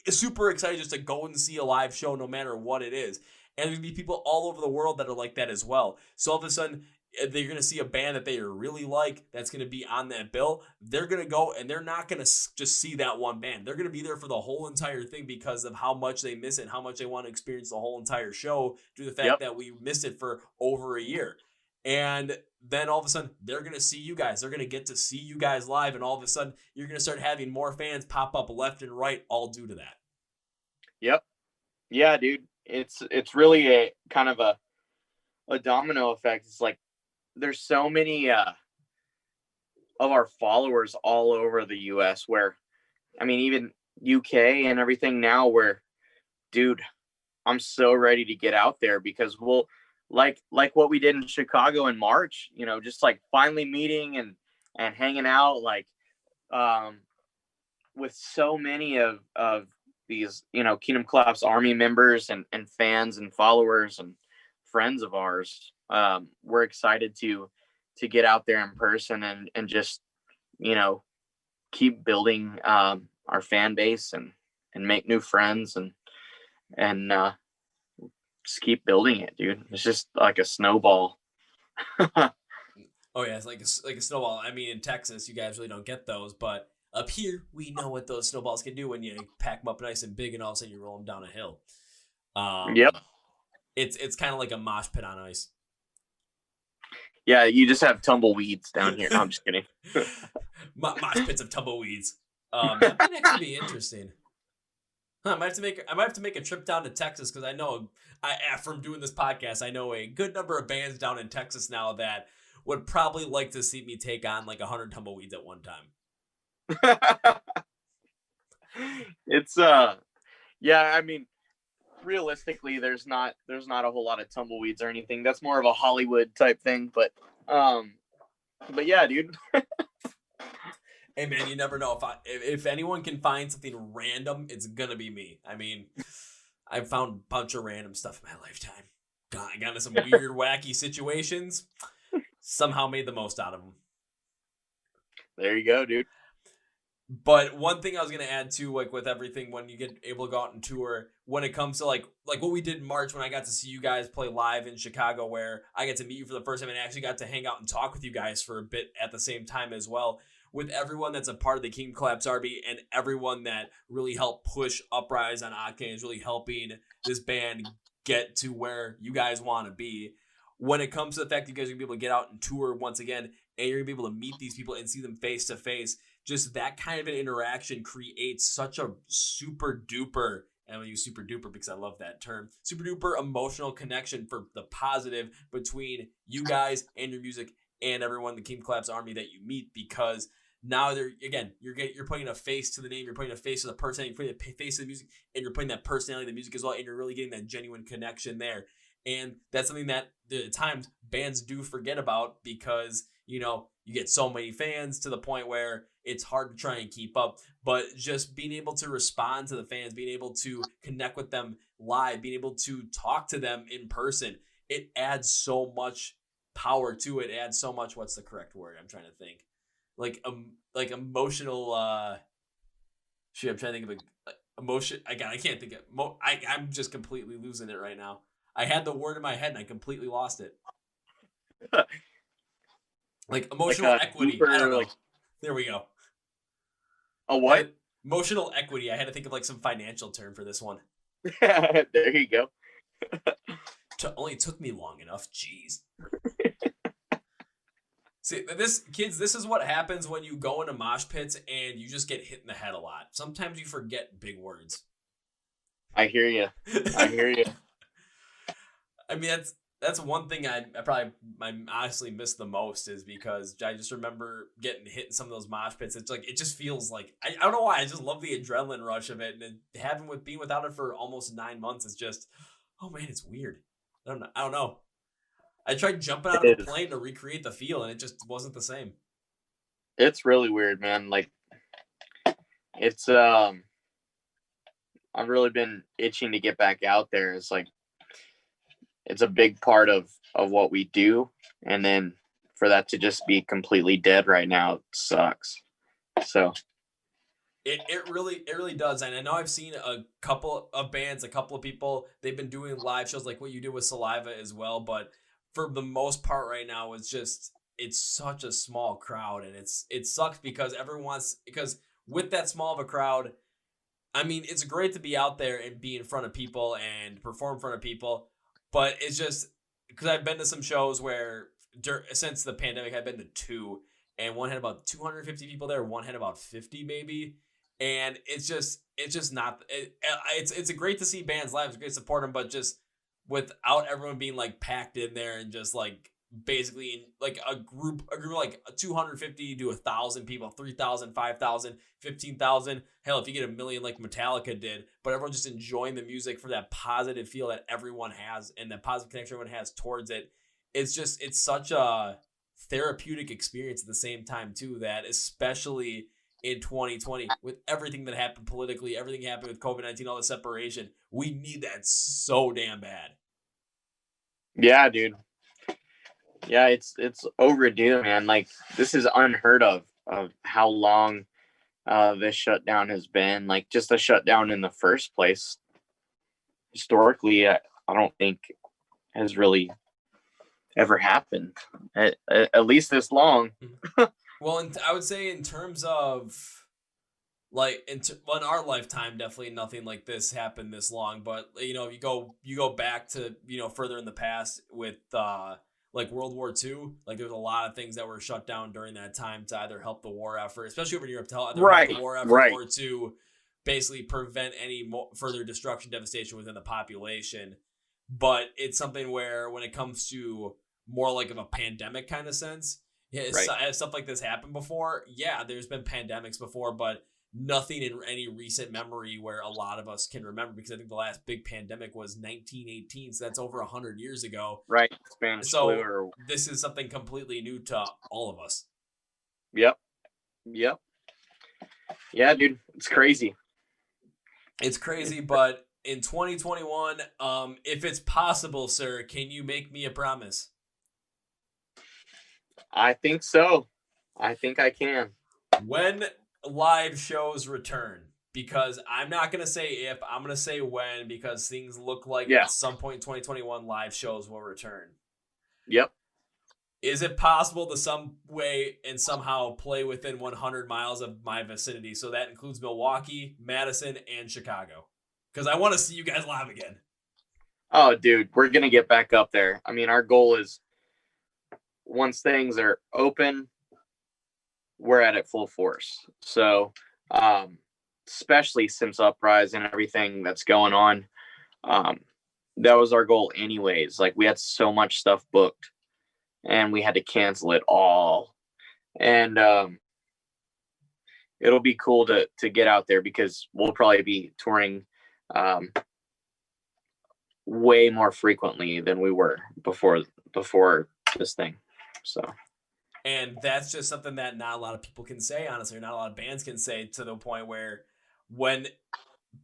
Speaker 1: super excited just to go and see a live show no matter what it is. And there's going to be people all over the world that are like that as well. So all of a sudden, they're going to see a band that they really like that's going to be on that bill. They're going to go, and they're not going to just see that one band. They're going to be there for the whole entire thing because of how much they miss it and how much they want to experience the whole entire show due to the fact that we missed it for over a year. And then all of a sudden, they're going to see you guys. They're going to get to see you guys live. And all of a sudden, you're going to start having more fans pop up left and right, all due to that.
Speaker 2: Yep. Yeah, dude. It's really a kind of a domino effect. It's like there's so many of our followers all over the US, where, I mean, even UK and everything now, where, dude, I'm so ready to get out there, because we'll like what we did in Chicago in March, just like finally meeting and hanging out, like with so many of these, Kingdom Collapse Army members and fans and followers and friends of ours. We're excited to get out there in person and just, keep building our fan base and make new friends and just keep building it, dude. It's just like a snowball.
Speaker 1: Oh yeah, it's like a snowball. I mean, in Texas, you guys really don't get those, but up here, we know what those snowballs can do when you pack them up nice and big, and all of a sudden you roll them down a hill.
Speaker 2: Yep.
Speaker 1: It's kind of like a mosh pit on ice.
Speaker 2: Yeah, you just have tumbleweeds down here. No, I'm just kidding.
Speaker 1: Mosh pits of tumbleweeds. That might actually be interesting. I might have to make a trip down to Texas, because I know from doing this podcast, I know a good number of bands down in Texas now that would probably like to see me take on like 100 tumbleweeds at one time.
Speaker 2: It's yeah, I mean, realistically, there's not a whole lot of tumbleweeds or anything. That's more of a Hollywood type thing, but yeah, dude.
Speaker 1: Hey man, you never know. If anyone can find something random, it's gonna be me. I mean, I've found a bunch of random stuff in my lifetime. I got into some weird, wacky situations. Somehow made the most out of them.
Speaker 2: There you go, dude.
Speaker 1: But one thing I was gonna add to, like, with everything, when you get able to go out and tour, when it comes to like what we did in March, when I got to see you guys play live in Chicago, where I got to meet you for the first time and actually got to hang out and talk with you guys for a bit at the same time as well. With everyone that's a part of the Kingdom Collapse Army and everyone that really helped push Uprise on Octane is really helping this band get to where you guys want to be. When it comes to the fact that you guys are going to be able to get out and tour once again, and you're going to be able to meet these people and see them face to face, just that kind of an interaction creates such a super duper, and I'm going to use super duper because I love that term, super duper emotional connection for the positive between you guys and your music and everyone in the Kingdom Collapse Army that you meet, because now you're putting a face to the name, you're putting a face to the person, you're putting a face to the music, and you're putting that personality to the music as well, and you're really getting that genuine connection there. And that's something that at times bands do forget about, because you get so many fans to the point where it's hard to try and keep up. But just being able to respond to the fans, being able to connect with them live, being able to talk to them in person, it adds so much power to it. It adds so much, what's the correct word? I'm trying to think. Like emotional I'm trying to think of emotion. I can't think of I'm just completely losing it right now. I had the word in my head and I completely lost it. Like emotional equity. I don't know. There we go.
Speaker 2: A what?
Speaker 1: Emotional equity. I had to think of like some financial term for this one.
Speaker 2: There you go.
Speaker 1: Only took me long enough. Jeez. See, this is what happens when you go into mosh pits and you just get hit in the head a lot. Sometimes you forget big words.
Speaker 2: I hear you.
Speaker 1: I mean, that's one thing I honestly miss the most, is because I just remember getting hit in some of those mosh pits. It's like, it just feels like, I don't know why, I just love the adrenaline rush of it, and being without it for almost 9 months is just, oh man, it's weird. I don't know. I tried jumping out of a plane to recreate the feel, and it just wasn't the same.
Speaker 2: It's really weird, man. Like, it's I've really been itching to get back out there. It's like, it's a big part of what we do, and then for that to just be completely dead right now, it sucks. So
Speaker 1: it really does. And I know I've seen a couple of bands, a couple of people, they've been doing live shows like what you did with Saliva as well, but for the most part right now, it's such a small crowd, and it sucks because because with that small of a crowd, I mean, it's great to be out there and be in front of people and perform in front of people, but it's just because I've been to some shows where since the pandemic, I've been to 2, and one had about 250 people there, one had about 50 maybe, and it's just not. It's great to see bands live, it's great to support them, but just without everyone being like packed in there and just like basically like a group of like 250 to 1,000 people, 3,000, 5,000, 15,000. Hell, if you get a million like Metallica did, but everyone just enjoying the music for that positive feel that everyone has and that positive connection everyone has towards it. It's such a therapeutic experience at the same time too, that especially in 2020 with everything that happened politically, everything happened with COVID-19, all the separation, we need that so damn bad.
Speaker 2: Yeah, dude. Yeah, it's overdue, man. Like, this is unheard of how long this shutdown has been. Like, just a shutdown in the first place, historically, I don't think has really ever happened, at least this long.
Speaker 1: Well, and I would say in terms of like in our lifetime, definitely nothing like this happened this long. But you know, you go back to, you know, further in the past with like World War II. Like there was a lot of things that were shut down during that time to either help the war effort, especially over in Europe, to help the war effort, or to basically prevent any further destruction, devastation within the population. But it's something where when it comes to more like of a pandemic kind of sense, has stuff like this happened before? Yeah, there's been pandemics before, but nothing in any recent memory where a lot of us can remember, because I think the last big pandemic was 1918, so that's over 100 years ago.
Speaker 2: Right, Spanish flu.
Speaker 1: So this is something completely new to all of us.
Speaker 2: Yep. Yeah, dude, it's crazy.
Speaker 1: It's crazy, but in 2021, if it's possible, sir, can you make me a promise?
Speaker 2: I think so. I think I can.
Speaker 1: When live shows return, because I'm not going to say if, I'm going to say when, because things look like at some point in 2021, live shows will return.
Speaker 2: Yep.
Speaker 1: Is it possible to some way and somehow play within 100 miles of my vicinity? So that includes Milwaukee, Madison, and Chicago. Because I want to see you guys live again.
Speaker 2: Oh, dude, we're going to get back up there. I mean, our goal is, once things are open, we're at it full force. So, especially since Uprise and everything that's going on, that was our goal anyways. Like, we had so much stuff booked and we had to cancel it all. And it'll be cool to get out there, because we'll probably be touring way more frequently than we were before this thing. So,
Speaker 1: and that's just something that not a lot of people can say, honestly, or not a lot of bands can say, to the point where when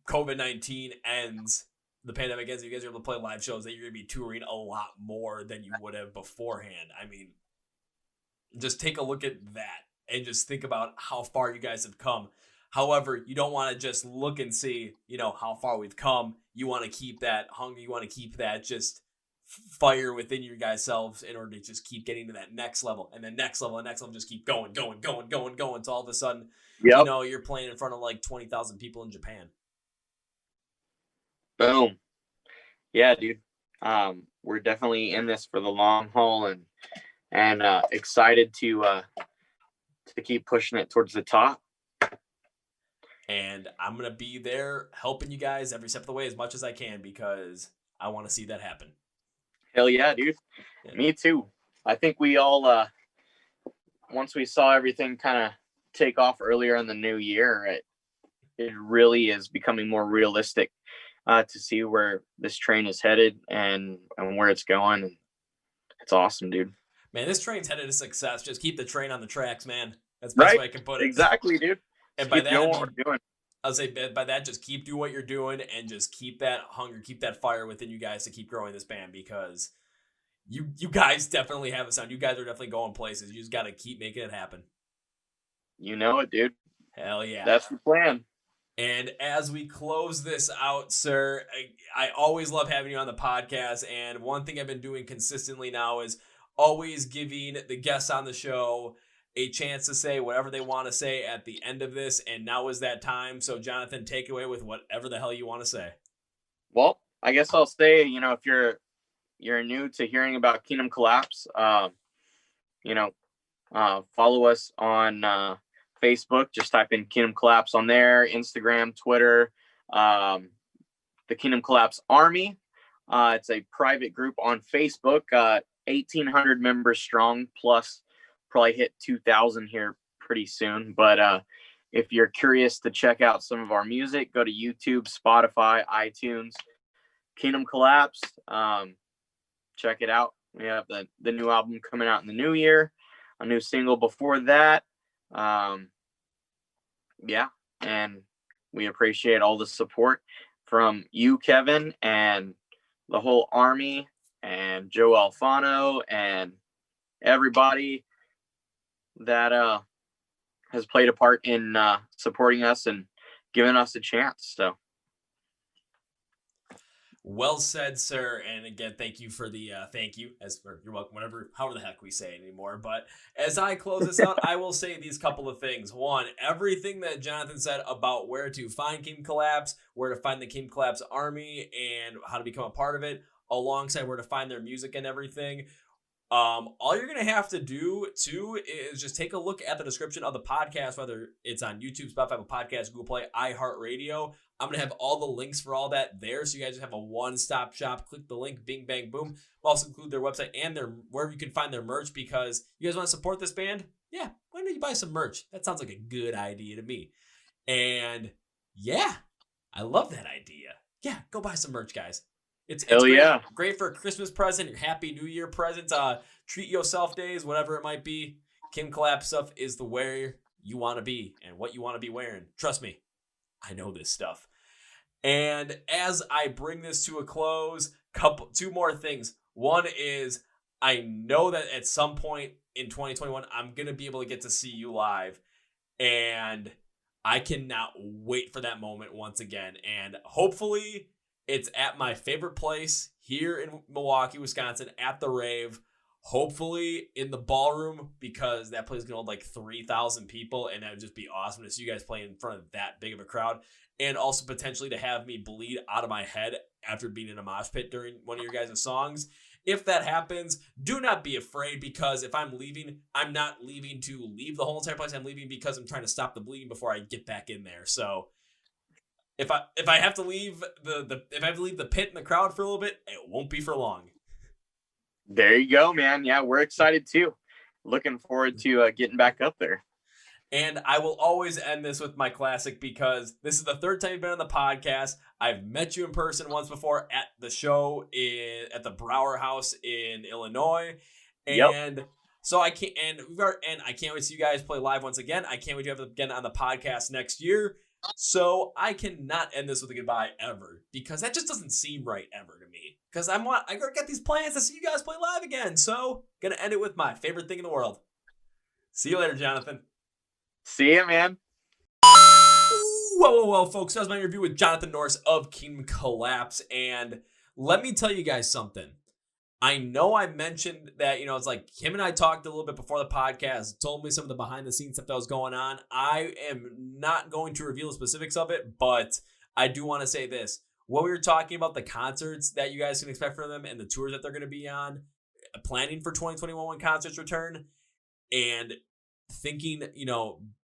Speaker 1: COVID-19 ends, the pandemic ends, you guys are able to play live shows, that you're going to be touring a lot more than you would have beforehand. I mean, just take a look at that and just think about how far you guys have come. However, you don't want to just look and see, you know, how far we've come. You want to keep that hunger. You want to keep that just fire within your guys' selves in order to just keep getting to that next level, and then next level and next level, just keep going until all of a sudden, you know, you're playing in front of like 20,000 people in Japan.
Speaker 2: Boom. Yeah, dude. We're definitely in this for the long haul, and excited to keep pushing it towards the top.
Speaker 1: And I'm going to be there helping you guys every step of the way as much as I can, because I want to see that happen.
Speaker 2: Hell yeah, dude. Yeah. Me too. I think we all, once we saw everything kind of take off earlier in the new year, it really is becoming more realistic to see where this train is headed and where it's going. And it's awesome, dude.
Speaker 1: Man, this train's headed to success. Just keep the train on the tracks, man. That's the best way I can put it.
Speaker 2: Exactly, dude.
Speaker 1: And by that, I mean, I'll say by that, just keep doing what you're doing and just keep that hunger, keep that fire within you guys to keep growing this band, because you guys definitely have a sound. You guys are definitely going places. You just got to keep making it happen.
Speaker 2: You know it, dude.
Speaker 1: Hell yeah.
Speaker 2: That's the plan.
Speaker 1: And as we close this out, sir, I always love having you on the podcast. And one thing I've been doing consistently now is always giving the guests on the show a chance to say whatever they want to say at the end of this. And now is that time. So, Jonathan, take it away with whatever the hell you want to say.
Speaker 2: Well, I guess I'll say, you know, if you're new to hearing about Kingdom Collapse, you know, follow us on Facebook. Just type in Kingdom Collapse on there. Instagram, Twitter, the Kingdom Collapse Army. It's a private group on Facebook. 1,800 members strong, plus probably hit 2,000 here pretty soon. But if you're curious to check out some of our music, go to YouTube, Spotify, iTunes, Kingdom Collapsed. Check it out. We have the new album coming out in the new year, a new single before that. Yeah, and we appreciate all the support from you, Kevin, and the whole army, and Joe Alfano, and everybody that has played a part in supporting us and giving us a chance. So,
Speaker 1: well said, sir. And again, thank you for the thank you. You're welcome. However the heck we say it anymore. But as I close this out, I will say these couple of things. One, everything that Jonathan said about where to find Kingdom Collapse, where to find the Kingdom Collapse Army, and how to become a part of it, alongside where to find their music and everything. All you're gonna have to do too is just take a look at the description of the podcast, whether it's on YouTube, Spotify, Apple Podcasts, Google Play, iHeart Radio. I'm gonna have all the links for all that there, so you guys just have a one-stop shop. Click the link, bing, bang, boom. We'll also include their website and their wherever you can find their merch, because you guys want to support this band. Yeah, why don't you buy some merch? That sounds like a good idea to me. And yeah, I love that idea. Yeah, go buy some merch, guys. It's great,
Speaker 2: yeah.
Speaker 1: Great for a Christmas present, your Happy New Year present, treat yourself days, whatever it might be. Kingdom Collapse stuff is the where you want to be and what you want to be wearing. Trust me, I know this stuff. And as I bring this to a close, two more things. One is, I know that at some point in 2021, I'm going to be able to get to see you live. And I cannot wait for that moment once again. And hopefully it's at my favorite place here in Milwaukee, Wisconsin, at the Rave. Hopefully in the ballroom, because that place is going to hold like 3,000 people, and that would just be awesome to see you guys play in front of that big of a crowd. And also potentially to have me bleed out of my head after being in a mosh pit during one of your guys' songs. If that happens, do not be afraid, because if I'm leaving, I'm not leaving to leave the whole entire place. I'm leaving because I'm trying to stop the bleeding before I get back in there. So if I have to leave the pit and the crowd for a little bit, it won't be for long.
Speaker 2: There you go, man. Yeah, we're excited too. Looking forward to getting back up there.
Speaker 1: And I will always end this with my classic, because this is the third time you've been on the podcast. I've met you in person once before at the show at the Brower House in Illinois. And so I can't wait to see you guys play live once again. I can't wait to have it again on the podcast next year. So I cannot end this with a goodbye ever, because that just doesn't seem right ever to me. Because I got these plans to see you guys play live again. So gonna end it with my favorite thing in the world. See you later, Jonathan.
Speaker 2: See ya, man.
Speaker 1: Whoa, folks. That was my interview with Jonathan Norris of Kingdom Collapse. And let me tell you guys something. I know I mentioned that, it's like him and I talked a little bit before the podcast, told me some of the behind the scenes stuff that was going on. I am not going to reveal the specifics of it, but I do want to say this. When we were talking about the concerts that you guys can expect from them and the tours that they're going to be on, planning for 2021 when concerts return, and thinking,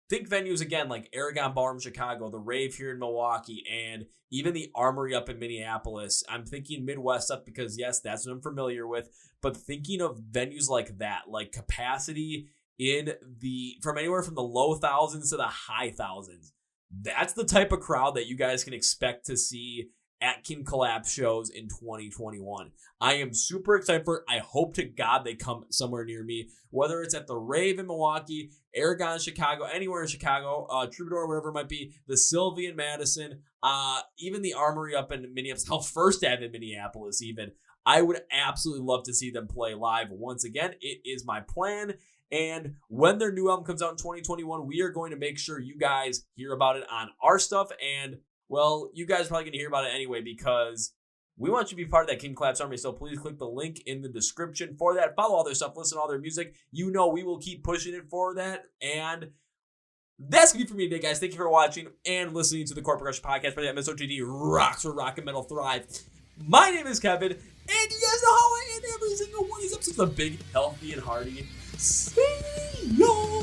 Speaker 1: think venues again like Aragon Ballroom Chicago, the Rave here in Milwaukee, and even the Armory up in Minneapolis. I'm thinking Midwest stuff because, yes, that's what I'm familiar with. But thinking of venues like that, like capacity from anywhere from the low thousands to the high thousands, that's the type of crowd that you guys can expect to see at Kingdom Collapse shows in 2021. I am super excited for it. I hope to God they come somewhere near me, whether it's at the Rave in Milwaukee, Aragon, Chicago, anywhere in Chicago, Troubadour, wherever it might be, the Sylvie in Madison, even the Armory up in Minneapolis, hell, First Ave in Minneapolis even. I would absolutely love to see them play live once again. It is my plan. And when their new album comes out in 2021, we are going to make sure you guys hear about it on our stuff. And well, you guys are probably going to hear about it anyway, because we want you to be part of that Kingdom Collapse Army. So please click the link in the description for that. Follow all their stuff. Listen to all their music. We will keep pushing it for that. And that's going to be for me today, guys. Thank you for watching and listening to the Chord Progression Podcast by the MSOTD Rocks for Rock and Metal Thrive. My name is Kevin, and you guys know how I end every single one of these episodes. A big, healthy, and hearty see ya!